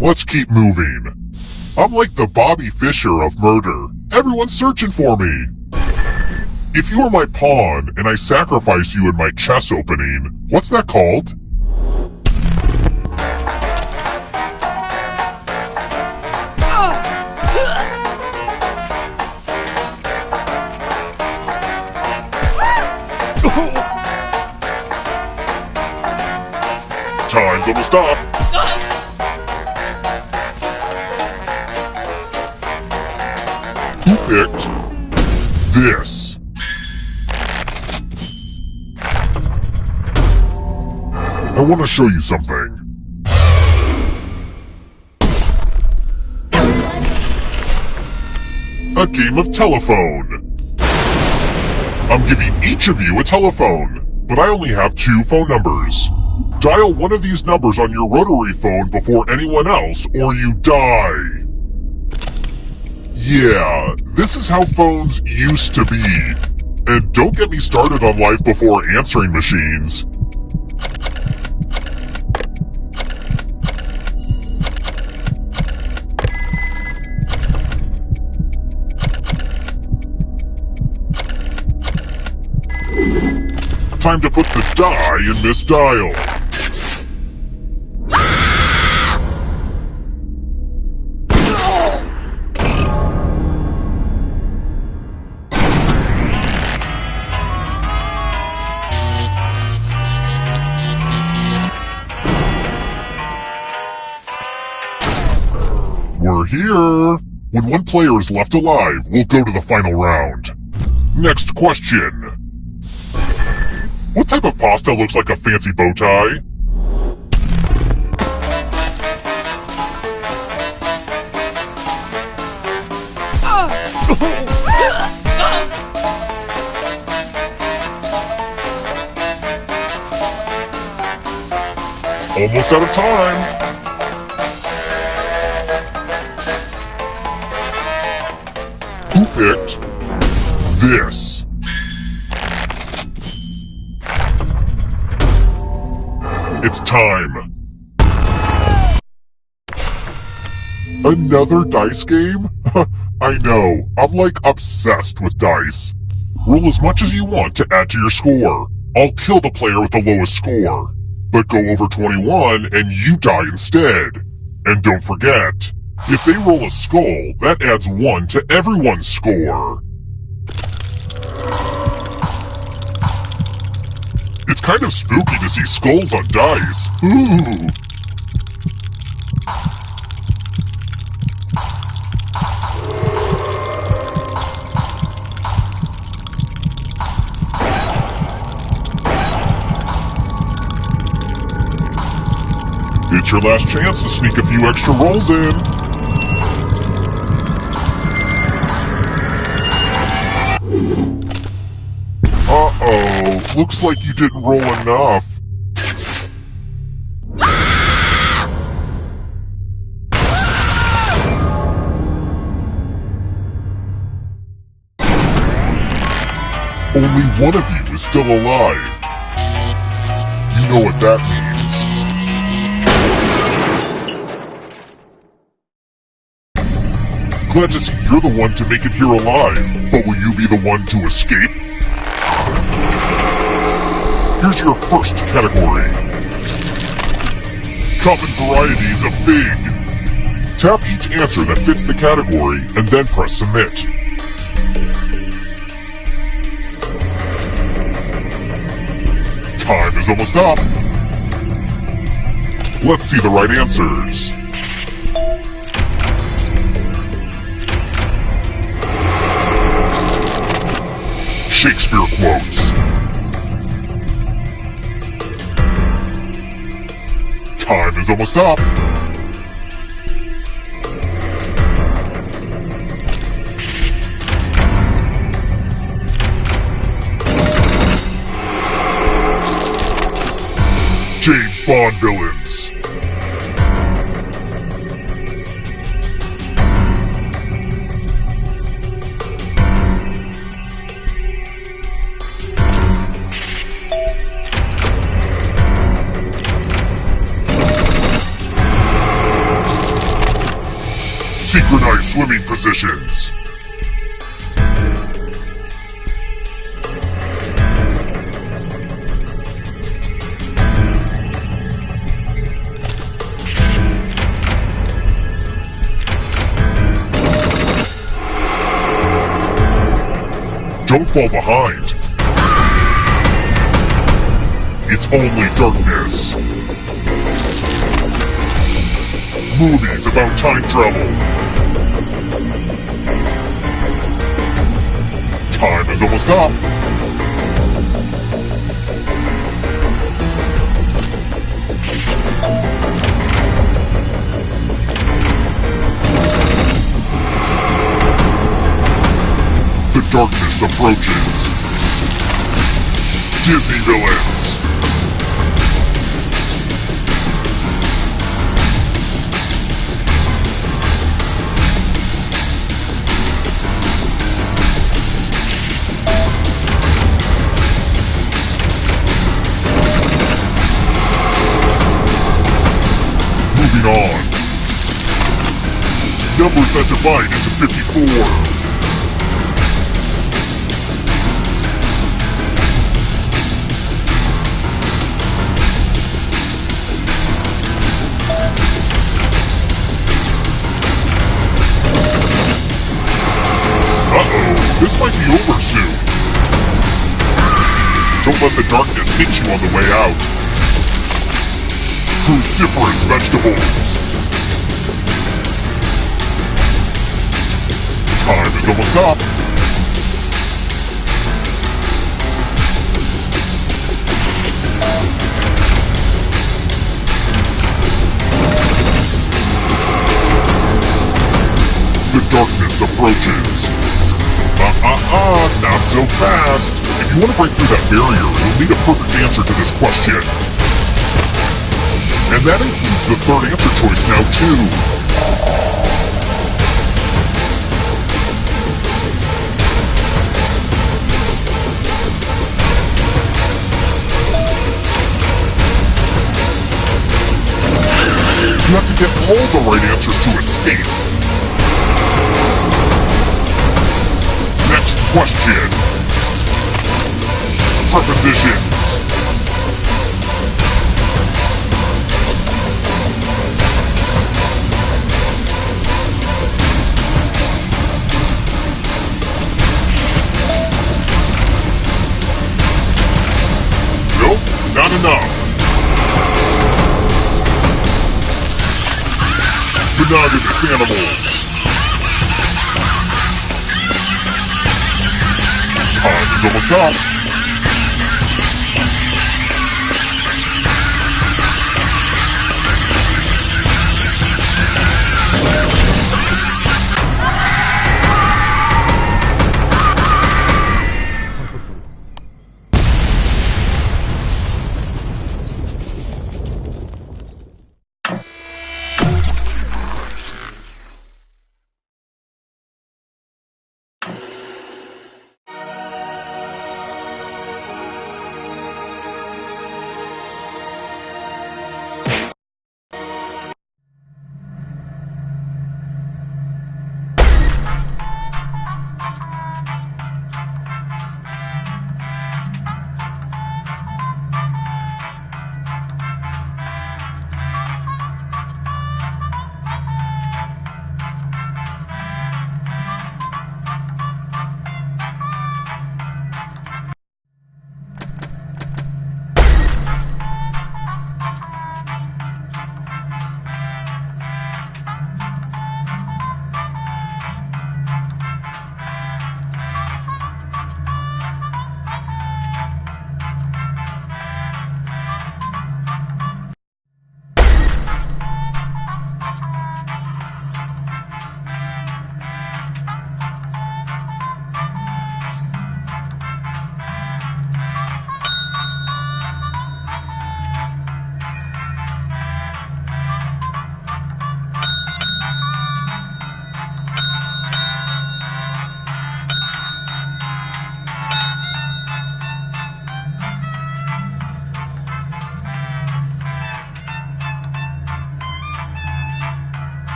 Let's keep moving. I'm like the Bobby Fischer of murder. Everyone's searching for me. If you are my pawn and I sacrifice you in my chess opening, what's that called? Time's almost up. Who picked this? I want to show you something. A game of telephone. I'm giving each of you a telephone, but I only have 2 phone numbers. Dial one of these numbers on your rotary phone before anyone else, or you die. Yeah, this is how phones used to be. And don't get me started on life before answering machines. Time to put the die in this dial. We're here! When one player is left alive, we'll go to the final round. Next question. What type of pasta looks like a fancy bow tie? Almost out of time. Who picked this? It's time. Another dice game? I know, I'm like obsessed with dice. Roll as much as you want to add to your score. I'll kill the player with the lowest score. But go over 21 and you die instead. And don't forget, if they roll a skull, that adds 1 to everyone's score. It's kind of spooky to see skulls on dice. Ooh. It's your last chance to sneak a few extra rolls in. Uh-oh, looks like you didn't roll enough. Only one of you is still alive. You know what that means. Glad to see you're the one to make it here alive, but will you be the one to escape? Here's your first category. Common varieties of fig. Tap each answer that fits the category and then press submit. Time is almost up. Let's see the right answers. Shakespeare quotes. Time is almost up. James Bond villains. Synchronized swimming positions. Don't fall behind. It's only darkness. Movies about time travel. Time is almost up. The darkness approaches. Disney villains. Moving on. Numbers that divide into 54. This might be over soon. Don't let the darkness hit you on the way out. Cruciferous vegetables. Time's almost up. The darkness approaches. Not so fast. If you want to break through that barrier, you'll need a perfect answer to this question. And that includes the third answer choice now, too. You have to get all the right answers to escape. Next question. Prepositions. Nope, not enough. Monogamous animals. Time is almost up.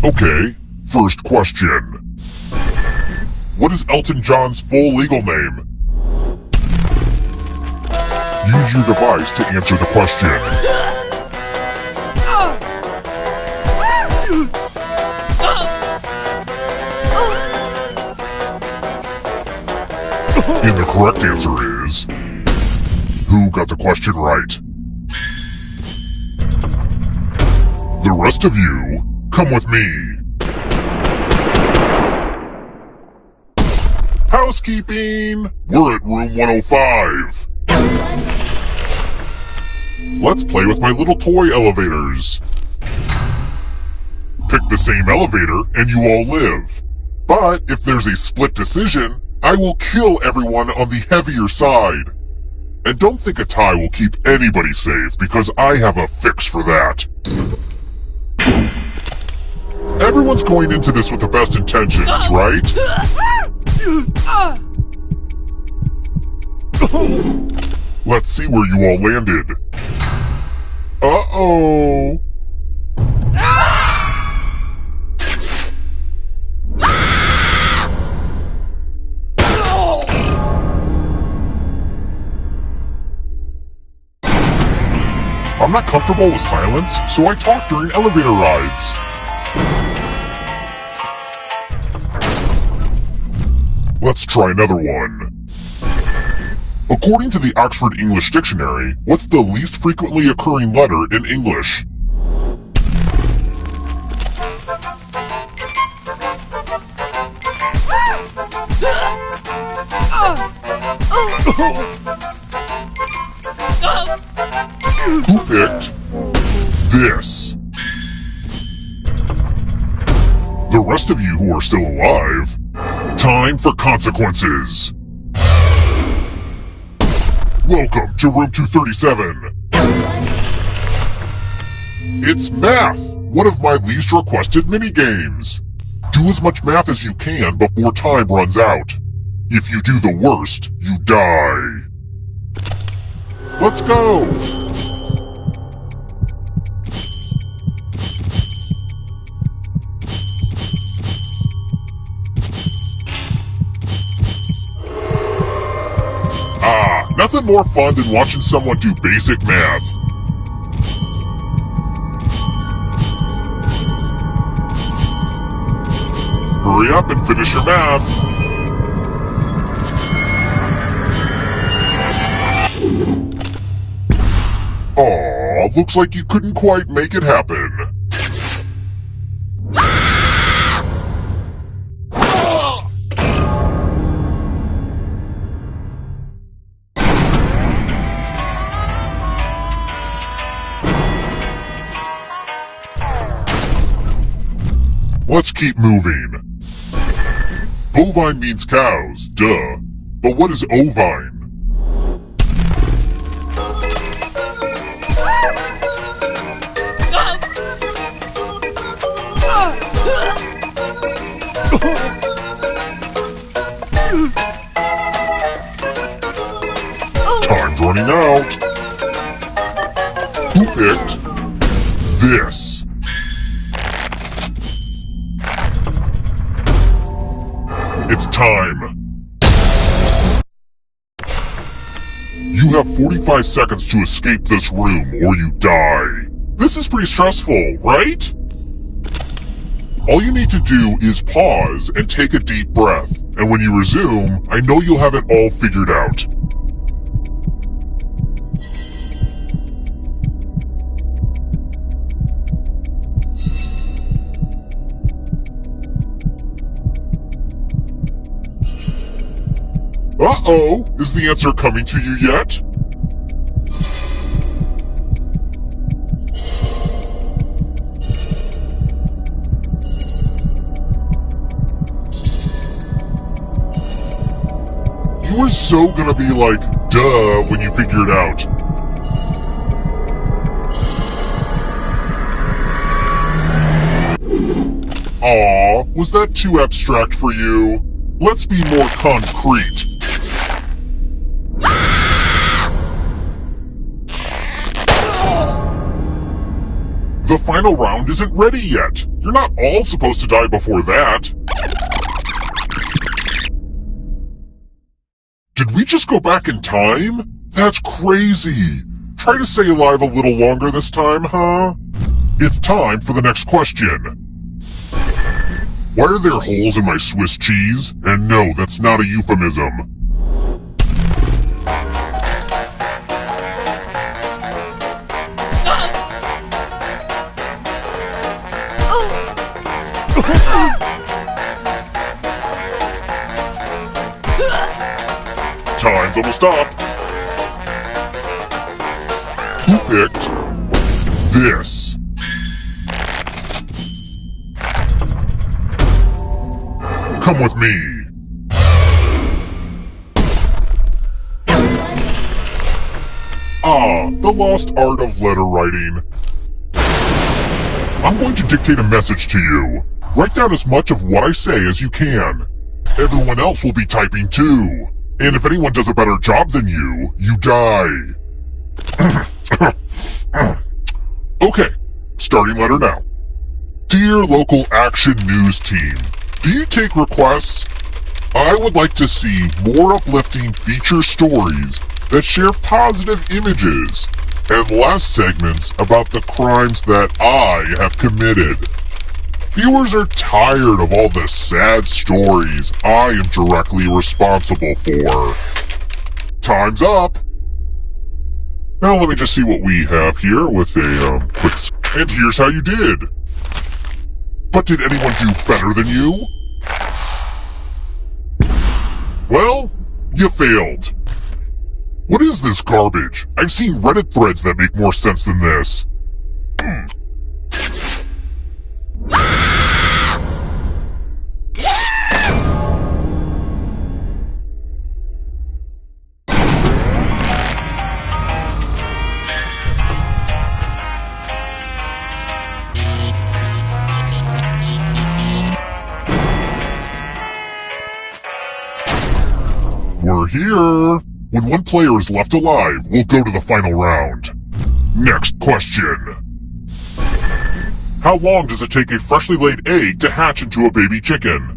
Okay, first question. What is Elton John's full legal name? Use your device to answer the question. And the correct answer is... Who got the question right? The rest of you, come with me. Housekeeping! We're at room 105. Let's play with my little toy elevators. pick the same elevator, and you all live. But if there's a split decision, I will kill everyone on the heavier side. And don't think a tie will keep anybody safe, because I have a fix for that. Everyone's going into this with the best intentions, right? Let's see where you all landed. Uh-oh. I'm not comfortable with silence, so I talk during elevator rides. Let's try another one. According to the Oxford English Dictionary, what's the least frequently occurring letter in English? Who picked this? The rest of you who are still alive, time for consequences. Welcome to room 237. It's math, one of my least requested minigames. Do as much math as you can before time runs out. If you do the worst, you die. Let's go! Nothing more fun than watching someone do basic math. Hurry up and finish your math. Aw, looks like you couldn't quite make it happen. Let's keep moving. Bovine means cows, duh. But what is ovine? Time's running out. Who picked this? It's time. You have 45 seconds to escape this room or you die. This is pretty stressful, right? All you need to do is pause and take a deep breath. And when you resume, I know you'll have it all figured out. Uh-oh! Is the answer coming to you yet? You were so gonna be like, duh, when you figure it out. Aw, was that too abstract for you? Let's be more concrete. The final round isn't ready yet. You're not all supposed to die before that. Did we just go back in time? That's crazy. Try to stay alive a little longer this time, huh? It's time for the next question. Why are there holes in my Swiss cheese? And no, that's not a euphemism. Time's almost up. Who picked this? Come with me. Ah, the lost art of letter writing. I'm going to dictate a message to you. Write down as much of what I say as you can. Everyone else will be typing too. And if anyone does a better job than you, you die. Okay, starting letter now. Dear local action news team, do you take requests? I would like to see more uplifting feature stories that share positive images and less segments about the crimes that I have committed. Viewers are tired of all the sad stories I am directly responsible for. Time's up. Now let me just see what we have here with a quick... And here's how you did. But did anyone do better than you? Well, you failed. What is this garbage? I've seen Reddit threads that make more sense than this. We're here. When one player is left alive, we'll go to the final round. Next question. How long does it take a freshly laid egg to hatch into a baby chicken?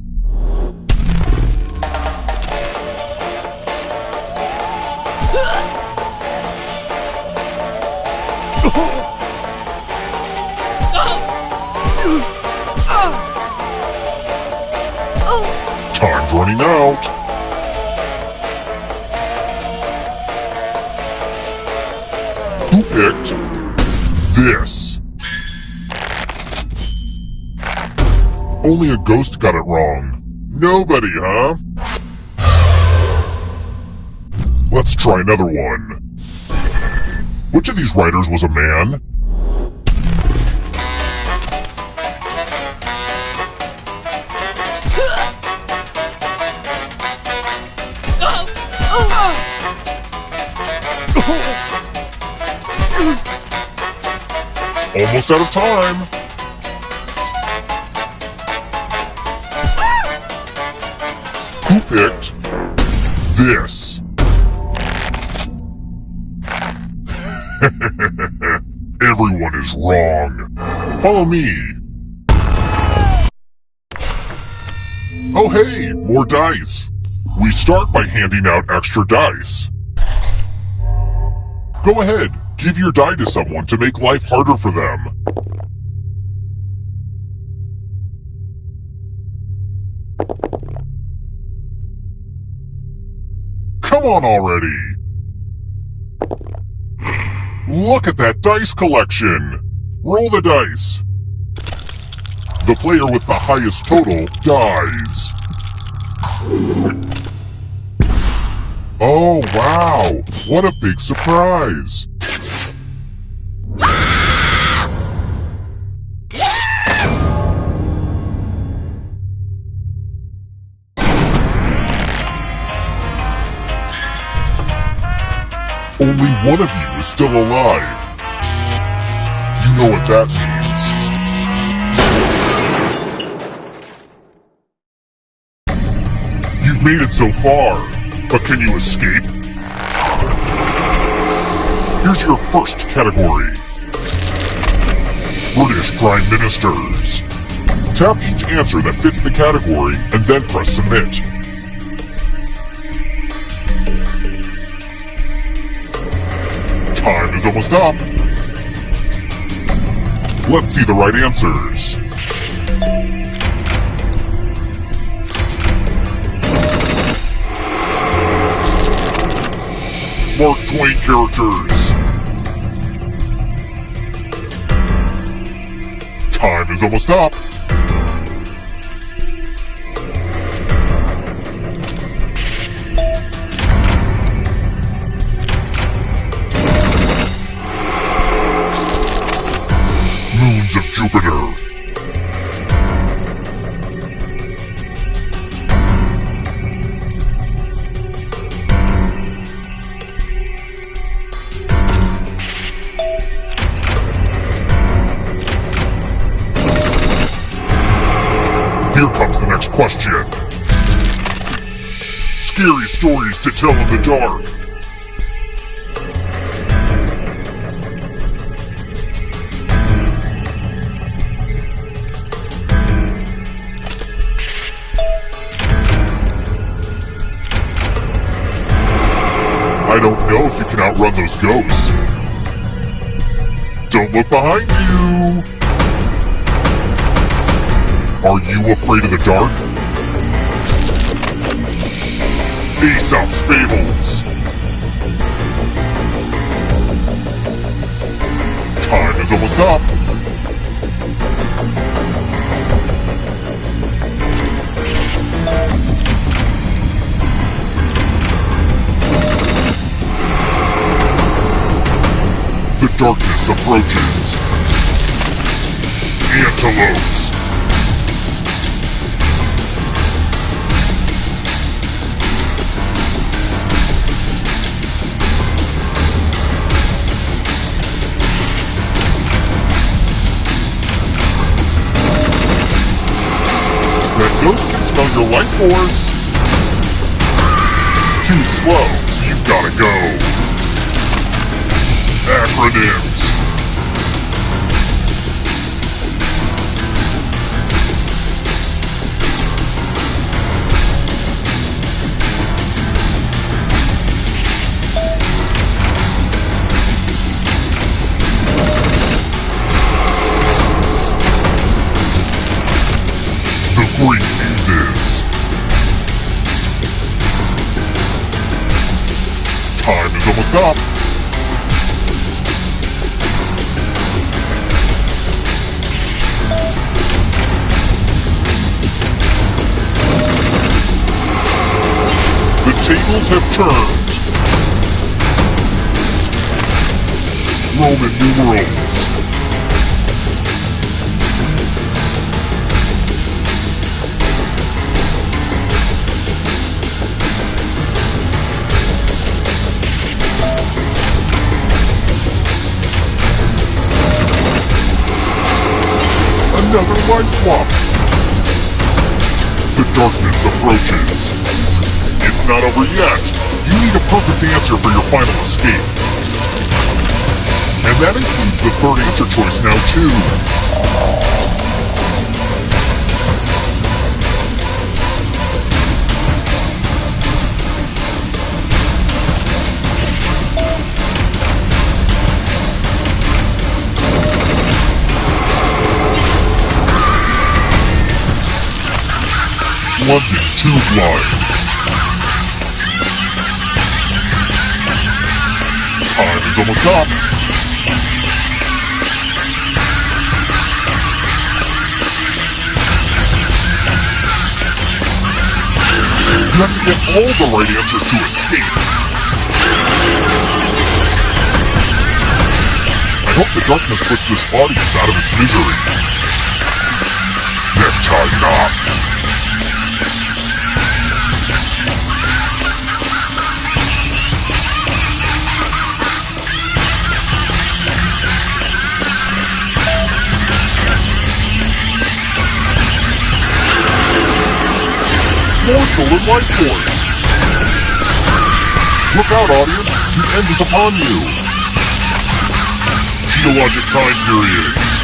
Time's running out. Who picked this? Only a ghost got it wrong. Nobody, huh? Let's try another one. Which of these writers was a man? Almost out of time. Who picked this? Everyone is wrong. Follow me. Oh hey, more dice. We start by handing out extra dice. Go ahead, give your die to someone to make life harder for them. Come on already! Look at that dice collection! Roll the dice! The player with the highest total dies. Oh wow! What a big surprise! Only one of you is still alive. You know what that means. You've made it so far, but can you escape? Here's your first category. British Prime Ministers. Tap each answer that fits the category and then press Submit. Time is almost up. Let's see the right answers. Mark Twain characters. Time is almost up. Moons of Jupiter. Here comes the next question. Scary stories to tell in the dark. I don't know if you can outrun those ghosts. Don't look behind you. Are you afraid of the dark? Aesop's Fables. Time is almost up. The darkness approaches. Antelopes. That ghost can smell your life force. Too slow, so you gotta go. Acronyms. The Great Muses. Time is almost up. The tables have turned. Roman numerals. Another life swap. The darkness approaches. It's not over yet. You need a perfect answer for your final escape. And that includes the third answer choice now too. London Tube Lines. Time is almost up. You have to get all the right answers to escape. I hope the darkness puts this audience out of its misery. Necktie knots. More stolen life force! Look out, audience! The end is upon you! Geologic time periods.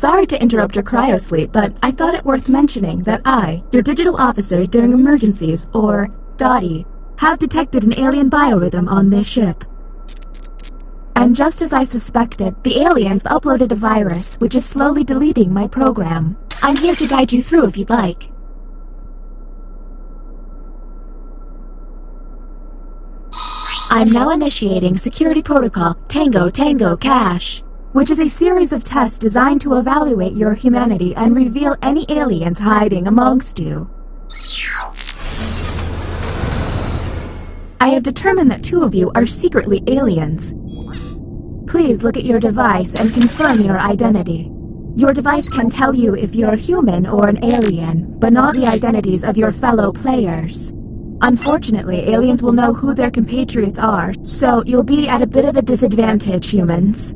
Sorry to interrupt your cryosleep, but I thought it worth mentioning that I, your digital officer during emergencies, or DOTI, have detected an alien biorhythm on this ship. And just as I suspected, the aliens uploaded a virus which is slowly deleting my program. I'm here to guide you through if you'd like. I'm now initiating Security Protocol Tango Tango Cash, which is a series of tests designed to evaluate your humanity and reveal any aliens hiding amongst you. I have determined that 2 of you are secretly aliens. Please look at your device and confirm your identity. Your device can tell you if you're human or an alien, but not the identities of your fellow players. Unfortunately, aliens will know who their compatriots are, so you'll be at a bit of a disadvantage, humans.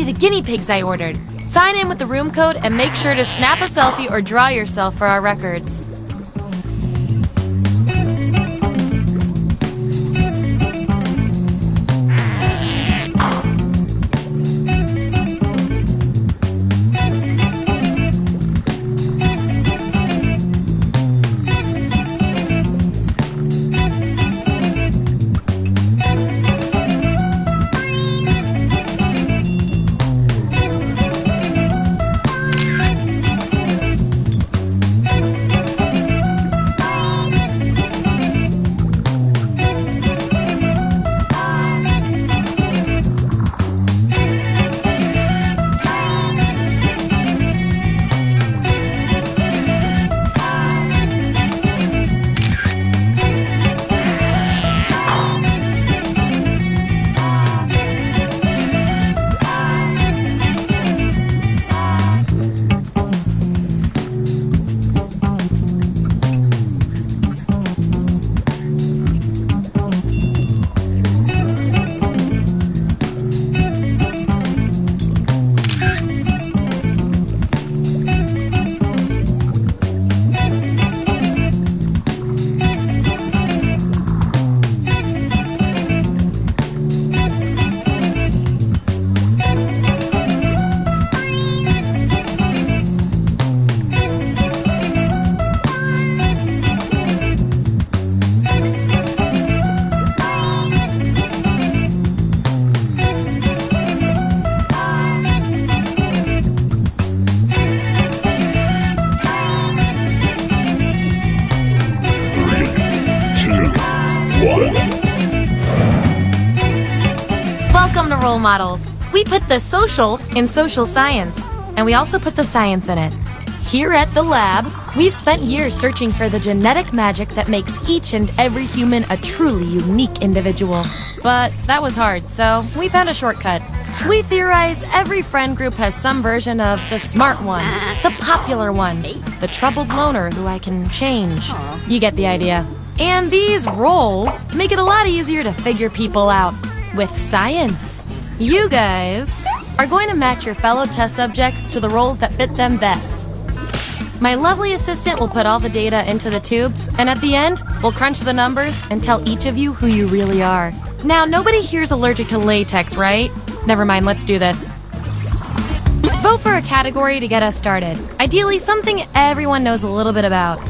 the guinea pigs I ordered. Sign in with the room code and make sure to snap a selfie or draw yourself for our records. Welcome to Role Models. We put the social in social science, and we also put the science in it. Here at the lab, we've spent years searching for the genetic magic that makes each and every human a truly unique individual. But that was hard, so we found a shortcut. We theorize every friend group has some version of the smart one, the popular one, the troubled loner who I can change. You get the idea. And these roles make it a lot easier to figure people out with science. You guys are going to match your fellow test subjects to the roles that fit them best. My lovely assistant will put all the data into the tubes, and at the end, we'll crunch the numbers and tell each of you who you really are. Now, nobody here's allergic to latex, right? Never mind, let's do this. Vote for a category to get us started. Ideally, something everyone knows a little bit about.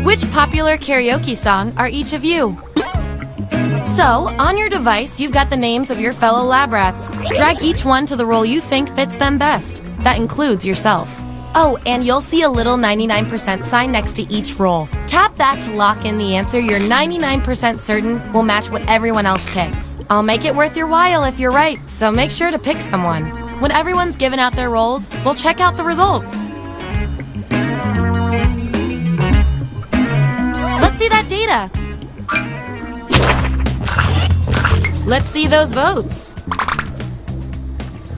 Which popular karaoke song are each of you? So, on your device, you've got the names of your fellow lab rats. Drag each one to the role you think fits them best. That includes yourself. Oh, and you'll see a little 99% sign next to each role. Tap that to lock in the answer you're 99% certain will match what everyone else picks. I'll make it worth your while if you're right, so make sure to pick someone. When everyone's given out their roles, we'll check out the results. Let's see that data. Let's see those votes.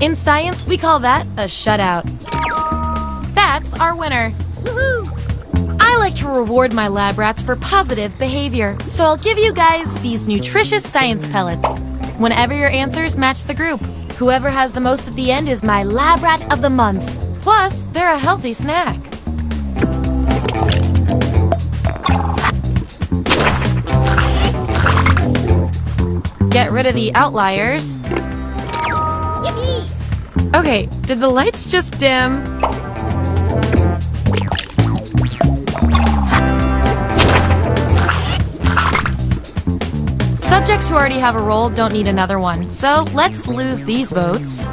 In science, we call that a shutout. That's our winner. Woohoo! I like to reward my lab rats for positive behavior, so I'll give you guys these nutritious science pellets. Whenever your answers match the group, whoever has the most at the end is my lab rat of the month. Plus, they're a healthy snack. Get rid of the outliers. Yippee! Okay, did the lights just dim? Subjects who already have a role don't need another one, so let's lose these votes.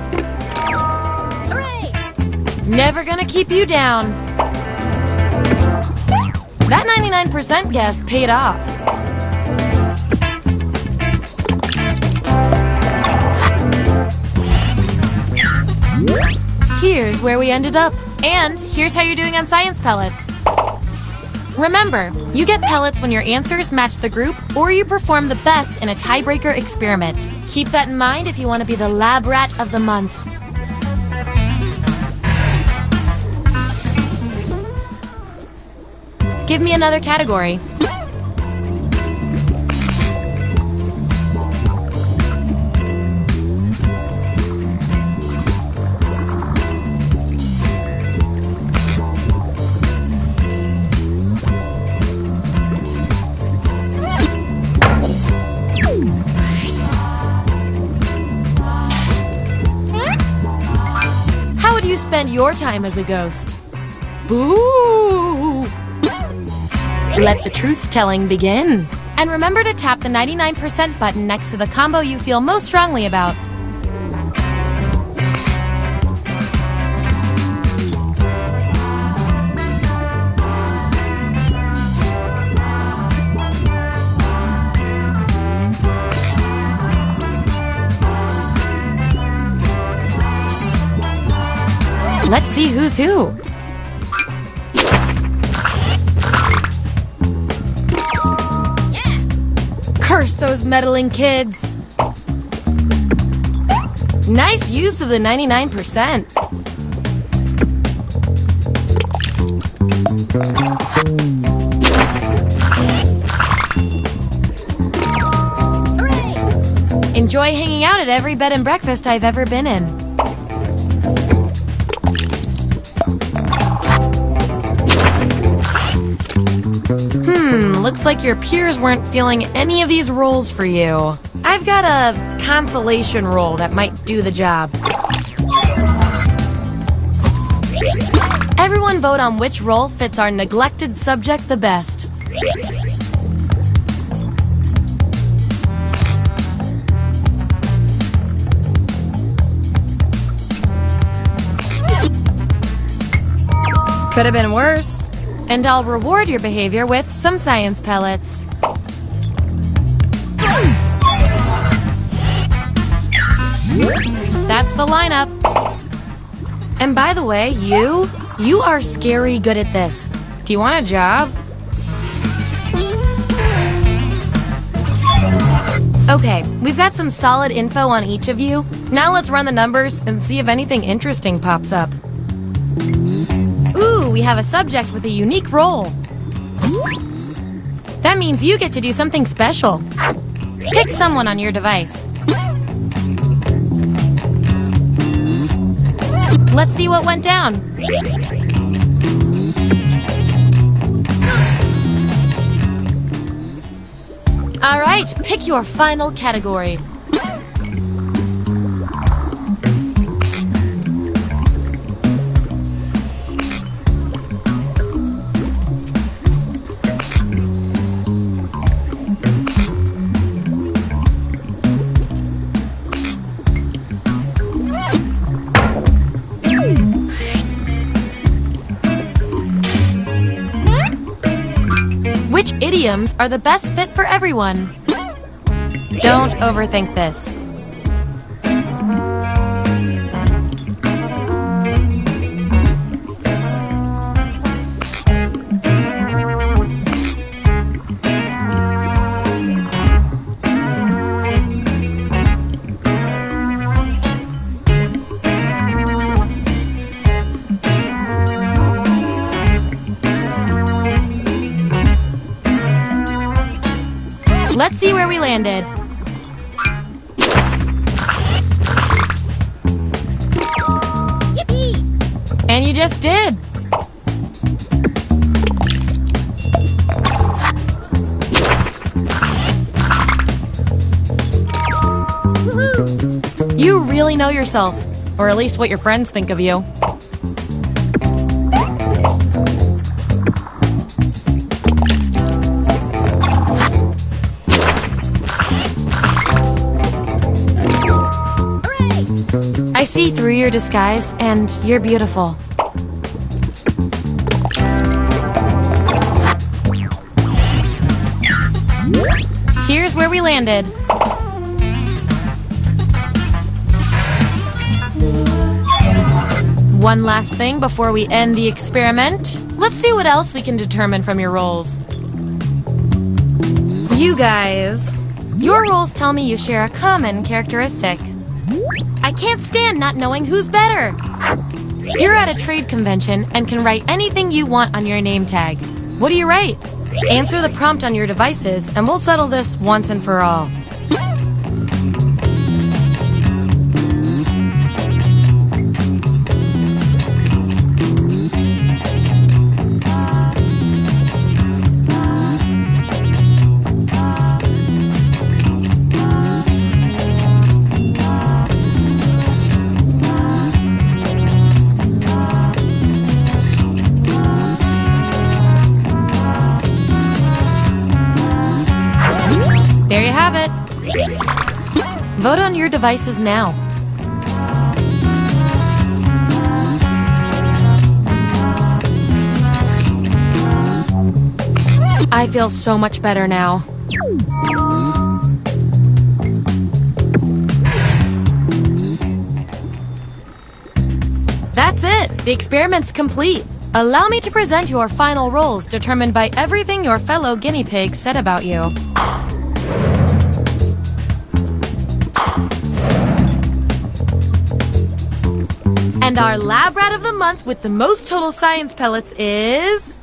Hooray! Never gonna keep you down. That 99% guess paid off. Here's where we ended up. And here's how you're doing on science pellets. Remember, you get pellets when your answers match the group or you perform the best in a tiebreaker experiment. Keep that in mind if you want to be the lab rat of the month. Give me another category. How would you spend your time as a ghost? Boo! Let the truth-telling begin. And remember to tap the 99% button next to the combo you feel most strongly about. Let's see who's who. Curse those meddling kids! Nice use of the 99%. Hooray! Enjoy hanging out at every bed and breakfast I've ever been in. Looks like your peers weren't feeling any of these roles for you. I've got a consolation role that might do the job. Everyone vote on which role fits our neglected subject the best. Could have been worse. And I'll reward your behavior with some science pellets. That's the lineup. And by the way, you are scary good at this. Do you want a job? Okay, we've got some solid info on each of you. Now let's run the numbers and see if anything interesting pops up. Ooh, we have a subject with a unique role. That means you get to do something special. Pick someone on your device. Let's see what went down. All right, pick your final category. Which idioms are the best fit for everyone? Don't overthink this. Let's see where we landed. Yippee! And you just did. Woohoo! You really know yourself, or at least what your friends think of you. I see through your disguise, and you're beautiful. Here's where we landed. One last thing before we end the experiment. Let's see what else we can determine from your rolls. You guys, your rolls tell me you share a common characteristic. I can't stand not knowing who's better. You're at a trade convention and can write anything you want on your name tag. What do you write? Answer the prompt on your devices and we'll settle this once and for all. There you have it. Vote on your devices now. I feel so much better now. That's it. The experiment's complete. Allow me to present your final rolls determined by everything your fellow guinea pigs said about you. And our lab rat of the month with the most total science pellets is...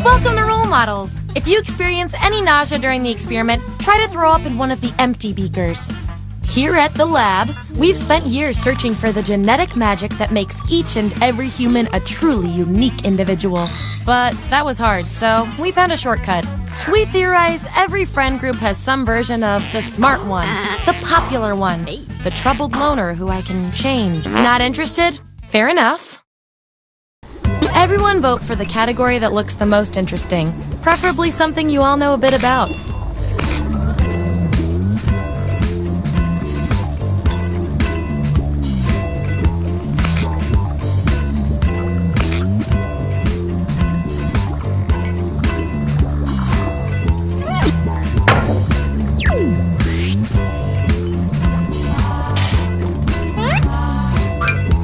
Welcome to Role Models. If you experience any nausea during the experiment, try to throw up in one of the empty beakers. Here at the lab, we've spent years searching for the genetic magic that makes each and every human a truly unique individual. But that was hard, so we found a shortcut. We theorize every friend group has some version of the smart one, the popular one, the troubled loner who I can change. Not interested? Fair enough. Everyone vote for the category that looks the most interesting, preferably something you all know a bit about.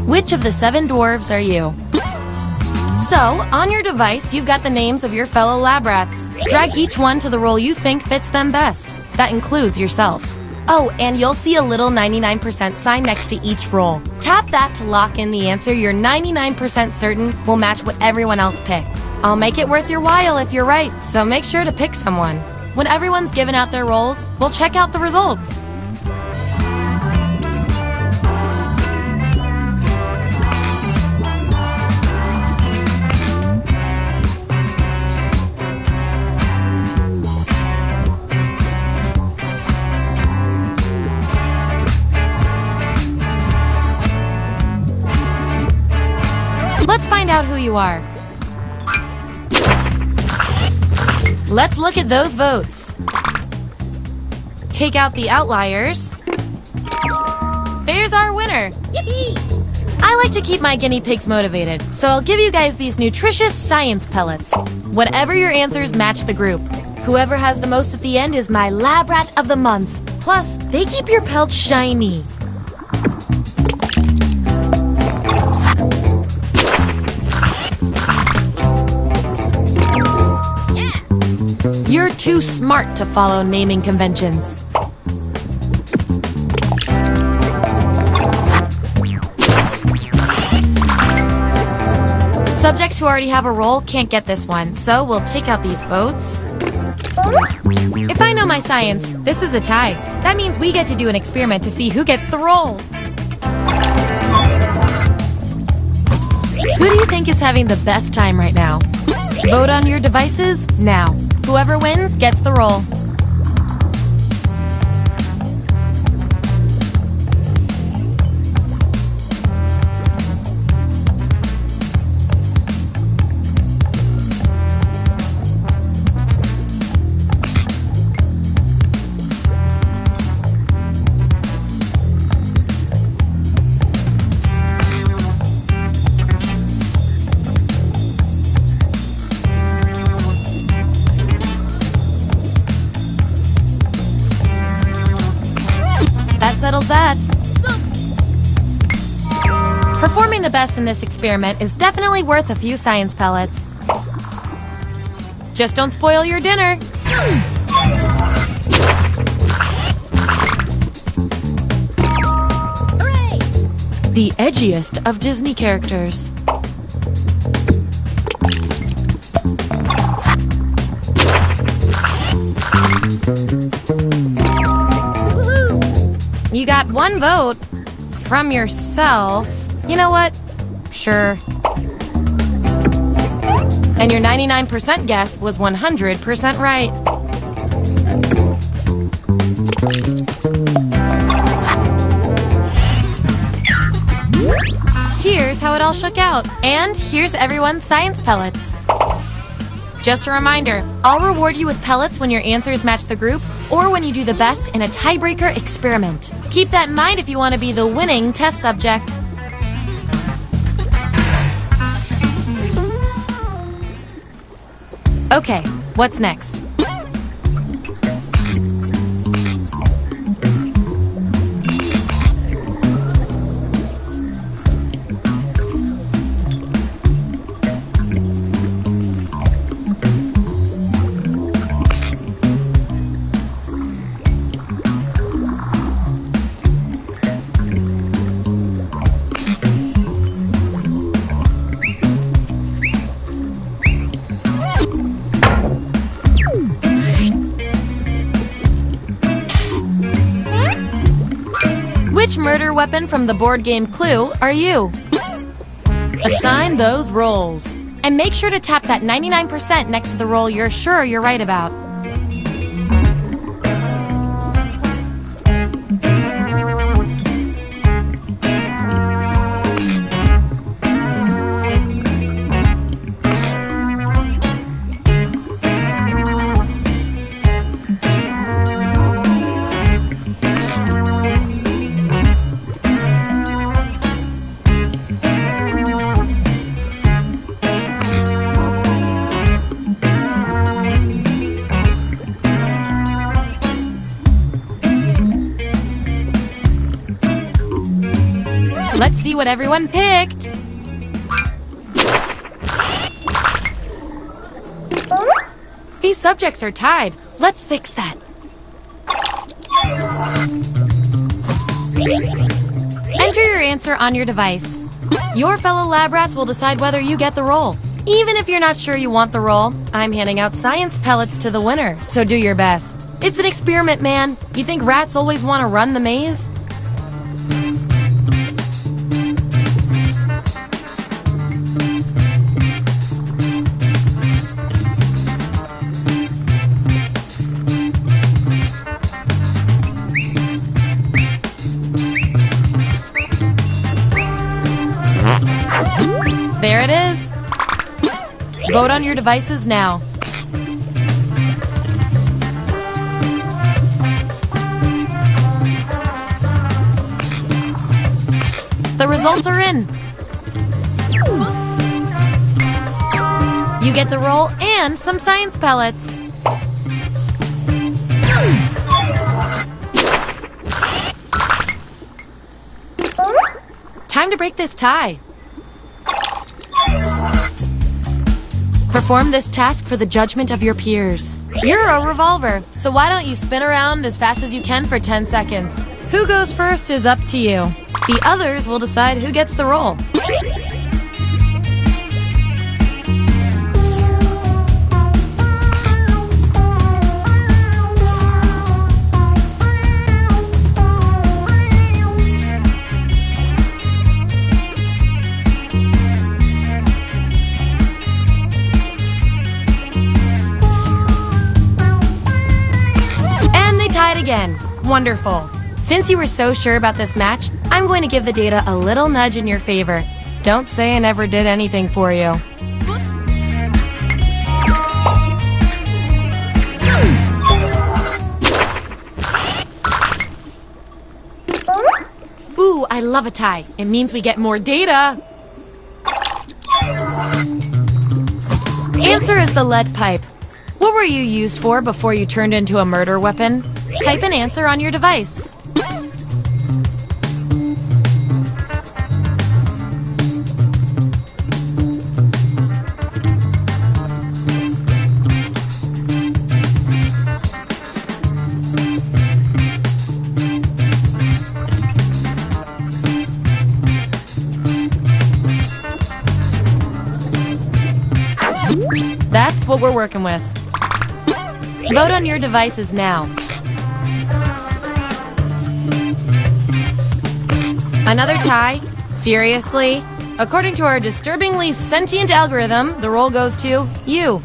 Which of the 7 dwarves are you? So, on your device, you've got the names of your fellow lab rats. Drag each one to the role you think fits them best. That includes yourself. Oh, and you'll see a little 99% sign next to each role. Tap that to lock in the answer you're 99% certain will match what everyone else picks. I'll make it worth your while if you're right, so make sure to pick someone. When everyone's given out their roles, we'll check out the results. Let's find out who you are. Let's look at those votes. Take out the outliers. There's our winner. Yippee! I like to keep my guinea pigs motivated, so I'll give you guys these nutritious science pellets. Whatever your answers, match the group. Whoever has the most at the end is my lab rat of the month. Plus, they keep your pelts shiny. You're too smart to follow naming conventions. Subjects who already have a role can't get this one, so we'll take out these votes. If I know my science, this is a tie. That means we get to do an experiment to see who gets the role. Who do you think is having the best time right now? Vote on your devices now. Whoever wins gets the role. Settles that. Performing the best in this experiment is definitely worth a few science pellets. Just don't spoil your dinner. Hooray! The edgiest of Disney characters. You got one vote from yourself. You know what? Sure. And your 99% guess was 100% right. Here's how it all shook out. And here's everyone's science pellets. Just a reminder, I'll reward you with pellets when your answers match the group or when you do the best in a tiebreaker experiment. Keep that in mind if you want to be the winning test subject. Okay, what's next? Which murder weapon from the board game Clue are you? Assign those roles. And make sure to tap that 99% next to the role you're sure you're right about. Let's see what everyone picked. These subjects are tied. Let's fix that. Enter your answer on your device. Your fellow lab rats will decide whether you get the role. Even if you're not sure you want the role, I'm handing out science pellets to the winner, so do your best. It's an experiment, man. You think rats always want to run the maze? There it is. Vote on your devices now. The results are in. You get the roll and some science pellets. Time to break this tie. Perform this task for the judgment of your peers. You're a revolver, so why don't you spin around as fast as you can for 10 seconds? Who goes first is up to you. The others will decide who gets the roll. Again. Wonderful. Since you were so sure about this match, I'm going to give the data a little nudge in your favor. Don't say I never did anything for you. Ooh, I love a tie. It means we get more data. Answer is the lead pipe. What were you used for before you turned into a murder weapon? Type an answer on your device. That's what we're working with. Vote on your devices now. Another tie? Seriously? According to our disturbingly sentient algorithm, the roll goes to you.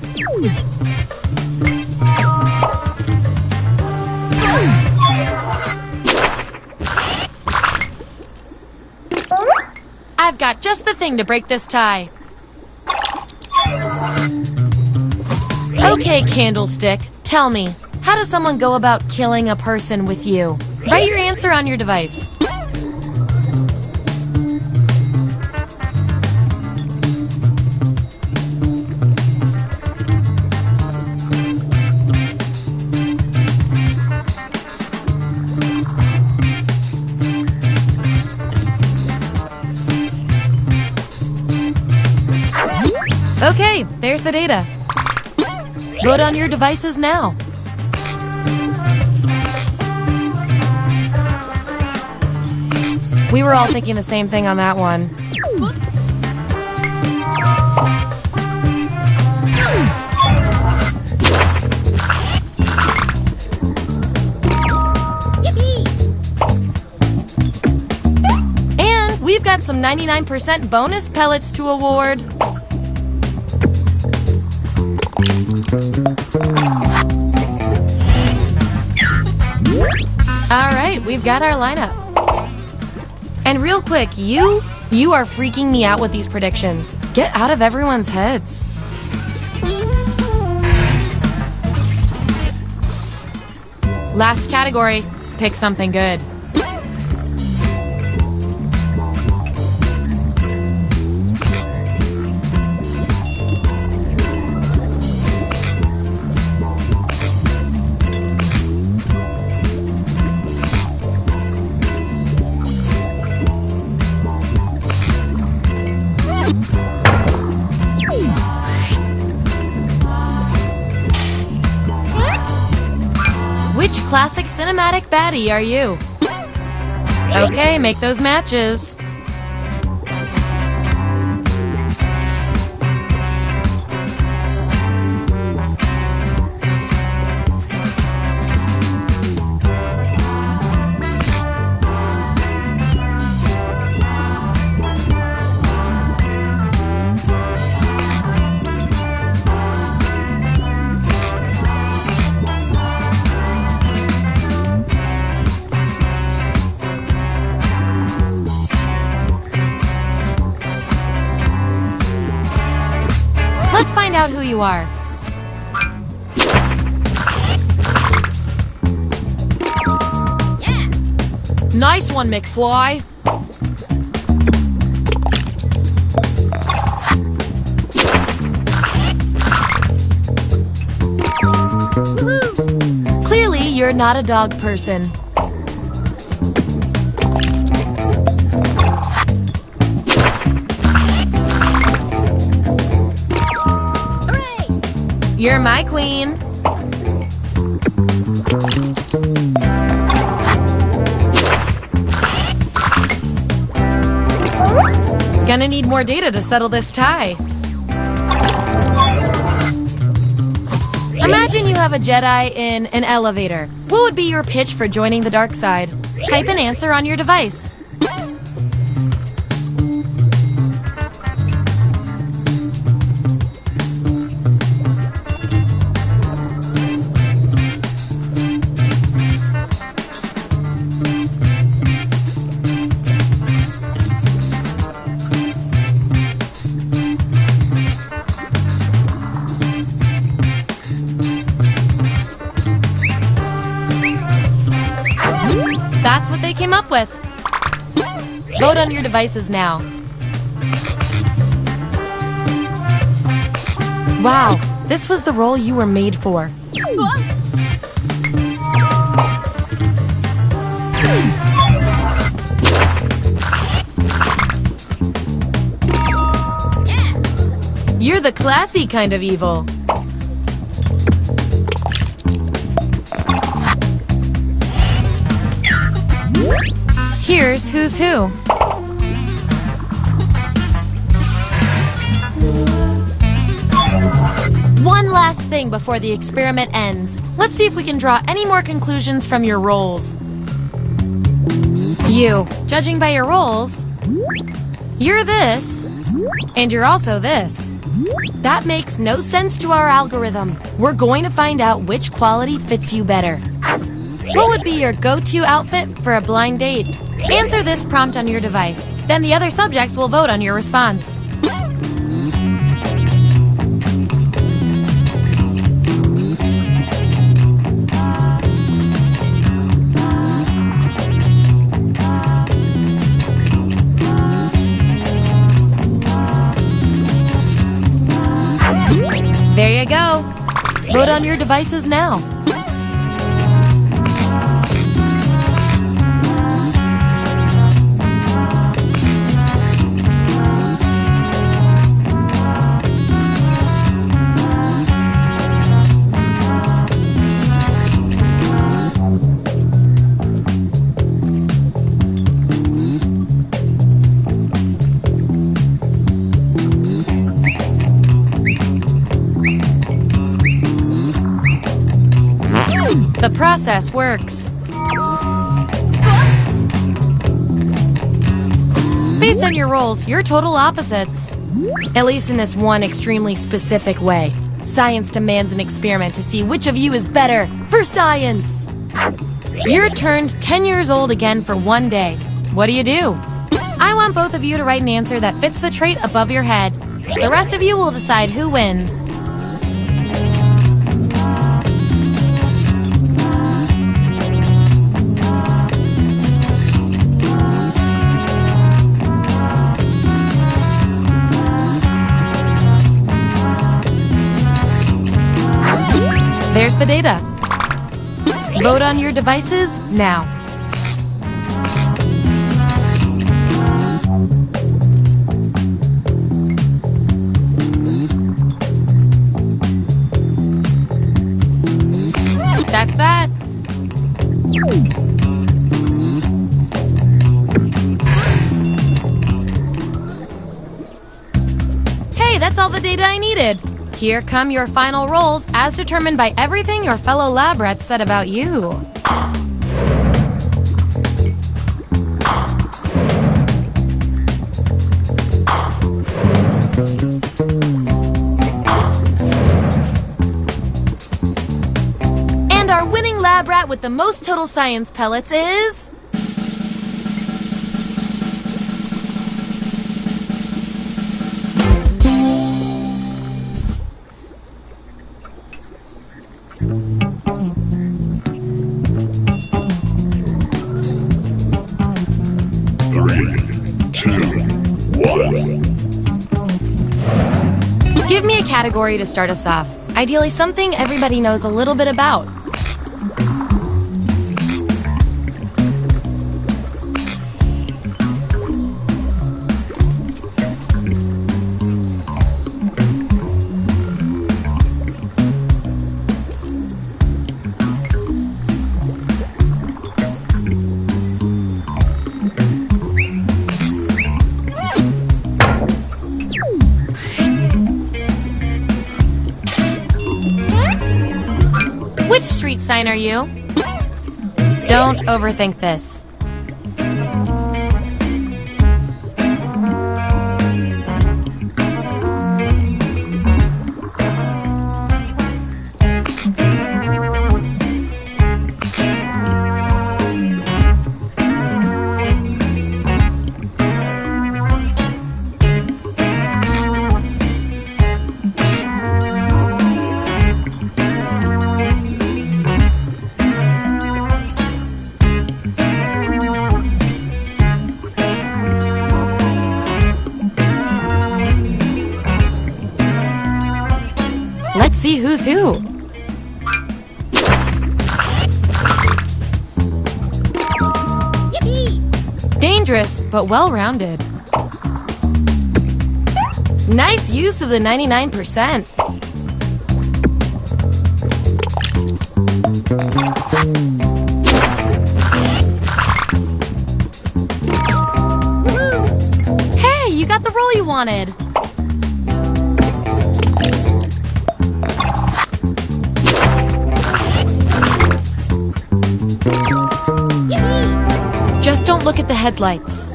I've got just the thing to break this tie. Okay, Candlestick, tell me, how does someone go about killing a person with you? Write your answer on your device. Okay, there's the data. Vote on your devices now. We were all thinking the same thing on that one. And we've got some 99% bonus pellets to award. Alright, we've got our lineup. And real quick, you are freaking me out with these predictions. Get out of everyone's heads. Last category, pick something good. Which classic cinematic baddie are you? Okay, make those matches. Let's find out who you are. Nice one, McFly. Clearly, you're not a dog person. Hooray! You're my queen. Gonna need more data to settle this tie. Imagine you have a Jedi in an elevator. What would be your pitch for joining the dark side? Type an answer on your device. That's what they came up with. Vote on your devices now. Wow, this was the role you were made for. You're the classy kind of evil. Here's who's who. One last thing before the experiment ends. Let's see if we can draw any more conclusions from your roles. You, judging by your roles, you're this, and you're also this. That makes no sense to our algorithm. We're going to find out which quality fits you better. What would be your go-to outfit for a blind date? Answer this prompt on your device. Then the other subjects will vote on your response. There you go. Vote on your devices now. The process works. Based on your roles, you're total opposites. At least in this one extremely specific way. Science demands an experiment to see which of you is better for science. You're turned 10 years old again for one day. What do? I want both of you to write an answer that fits the trait above your head. The rest of you will decide who wins. There's the data. Vote on your devices now. That's that. Hey, that's all the data I needed. Here come your final roles as determined by everything your fellow lab rats said about you. And our winning lab rat with the most total science pellets is... Give me a category to start us off. Ideally, something everybody knows a little bit about. Which street sign are you? Don't overthink this. Let's see who's who. Yippee! Dangerous, but well-rounded. Nice use of the 99%. Hey, you got the roll you wanted. Just don't look at the headlights.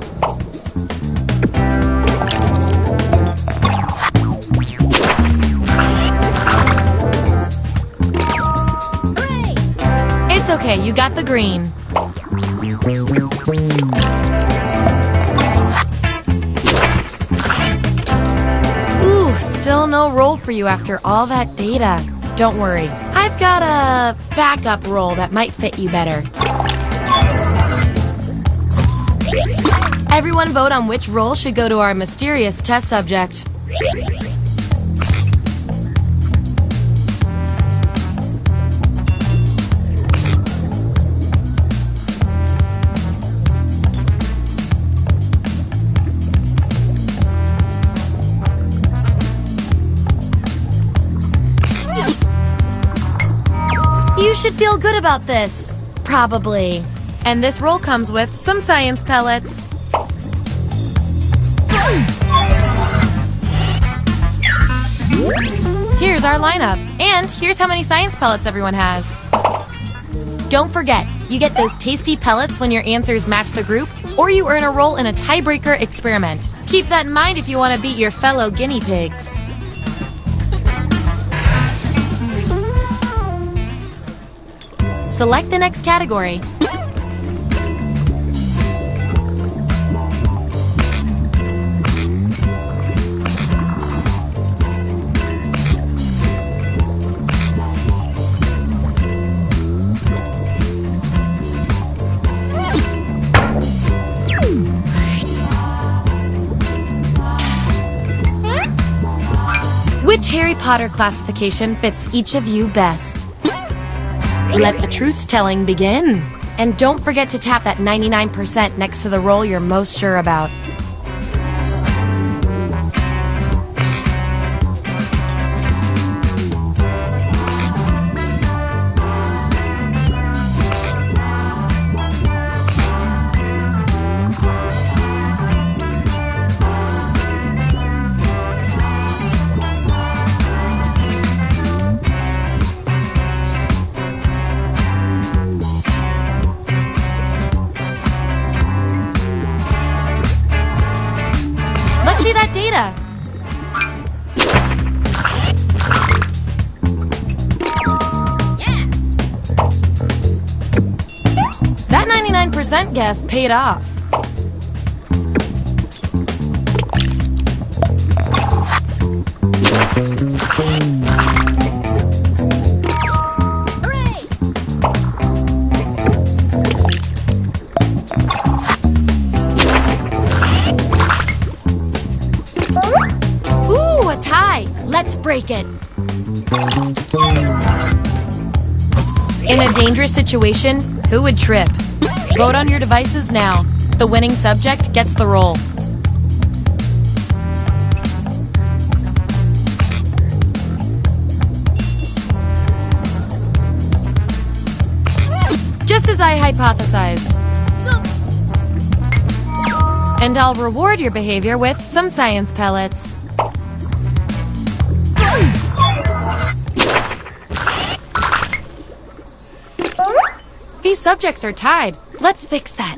Hooray! It's okay, you got the green. Ooh, still no roll for you after all that data. Don't worry, I've got a backup roll that might fit you better. Everyone vote on which role should go to our mysterious test subject. You should feel good about this. Probably. And this roll comes with some science pellets. Here's our lineup. And here's how many science pellets everyone has. Don't forget, you get those tasty pellets when your answers match the group, or you earn a roll in a tiebreaker experiment. Keep that in mind if you want to beat your fellow guinea pigs. Select the next category. Which Harry Potter classification fits each of you best? Let the truth-telling begin. And don't forget to tap that 99% next to the roll you're most sure about. Let's see that data. That 99% guess paid off. Hooray! Ooh, a tie. Let's break it. In a dangerous situation, who would trip? Vote on your devices now. The winning subject gets the role. Just as I hypothesized. And I'll reward your behavior with some science pellets. These subjects are tied. Let's fix that.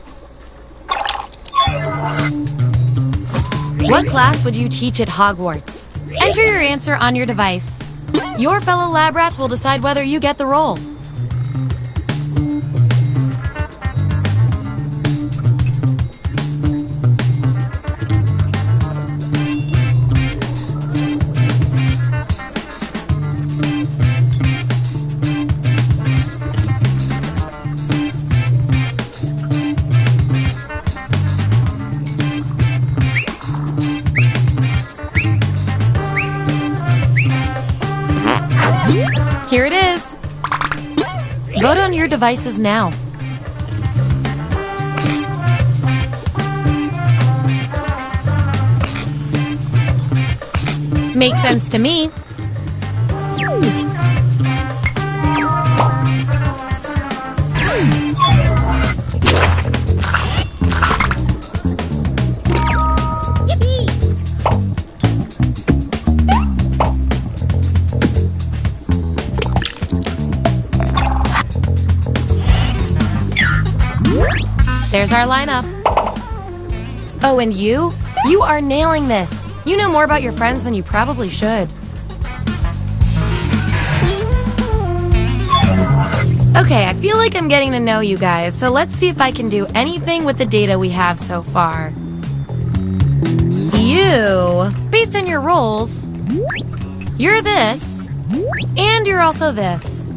What class would you teach at Hogwarts? Enter your answer on your device. Your fellow lab rats will decide whether you get the role. Here it is. Vote on your devices now. Makes sense to me. There's our lineup. Oh, and you? You are nailing this. You know more about your friends than you probably should. Okay, I feel like I'm getting to know you guys, so let's see if I can do anything with the data we have so far. You, based on your roles, you're this, and you're also this.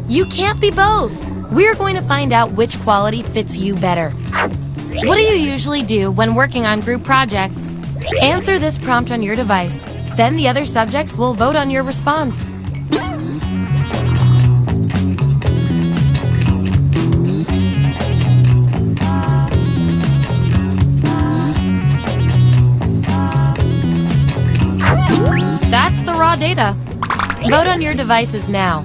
You can't be both. We're going to find out which quality fits you better. What do you usually do when working on group projects? Answer this prompt on your device. Then the other subjects will vote on your response. That's the raw data. Vote on your devices now.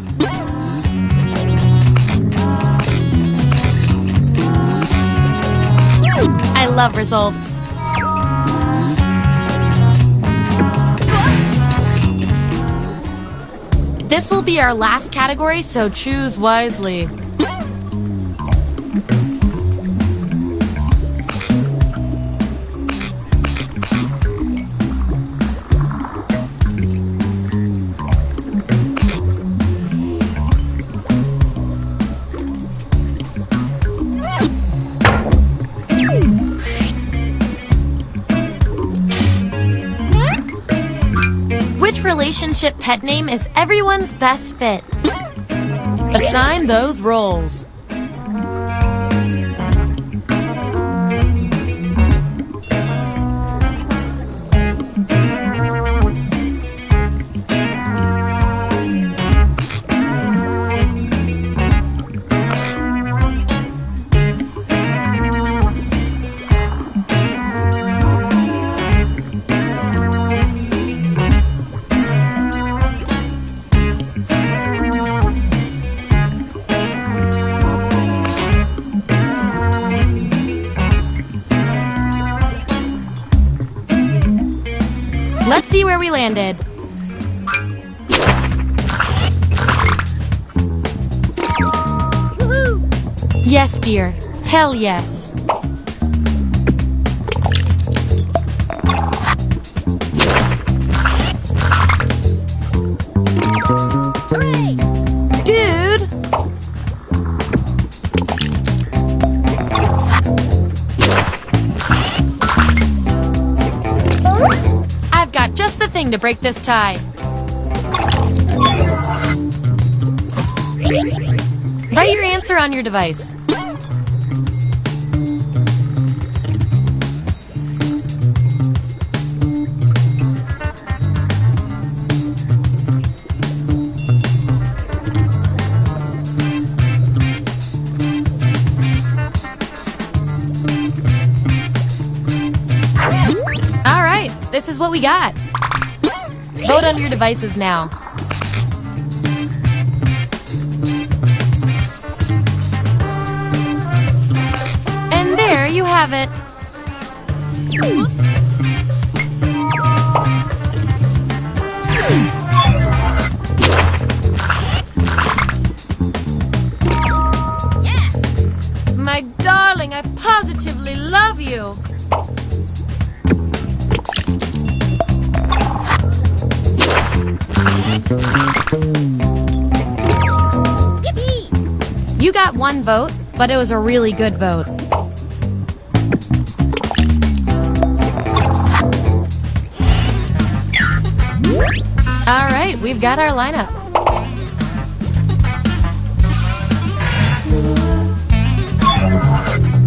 I love results. This will be our last category, so choose wisely. Which relationship pet name is everyone's best fit? Assign those roles. Let's see where we landed. Woohoo! Yes, dear. Hell yes. Hooray! Dude! I've got just the thing to break this tie. Write your answer on your device. this is what we got. Vote on your devices now. And there you have it. My darling, I positively love you. Yippee! You got one vote, but it was a really good vote. All right, we've got our lineup.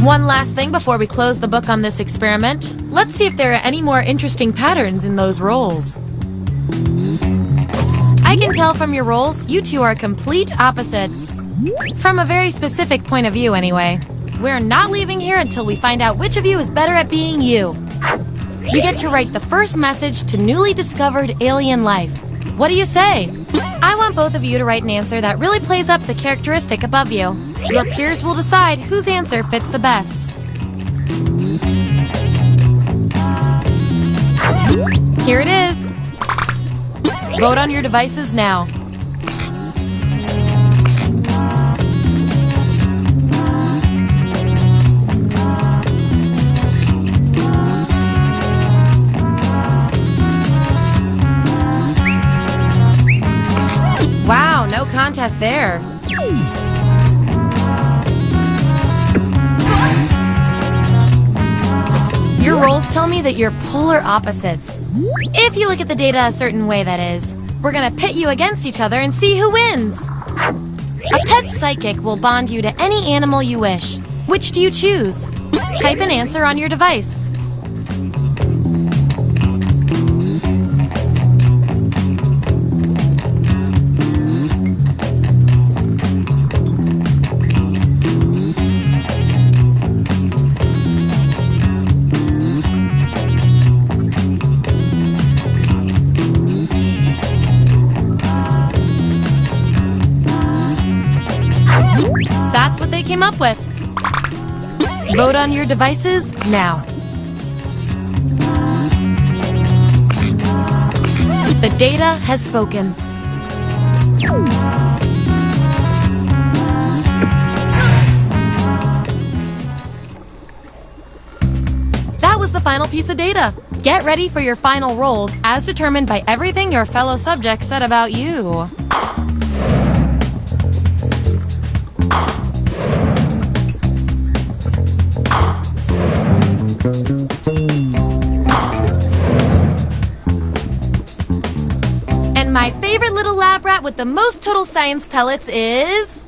One last thing before we close the book on this experiment. Let's see if there are any more interesting patterns in those roles. I can tell from your roles, you two are complete opposites. From a very specific point of view, anyway. We're not leaving here until we find out which of you is better at being you. You get to write the first message to newly discovered alien life. What do you say? I want both of you to write an answer that really plays up the characteristic above you. Your peers will decide whose answer fits the best. Here it is. Vote on your devices now. Wow, no contest there. Your roles tell me that you're polar opposites. If you look at the data a certain way, that is. We're gonna pit you against each other and see who wins. A pet psychic will bond you to any animal you wish. Which do you choose? Type an answer on your device. That's what they came up with. Vote on your devices now. The data has spoken. That was the final piece of data. Get ready for your final roles as determined by everything your fellow subjects said about you. And my favorite little lab rat with the most total science pellets is...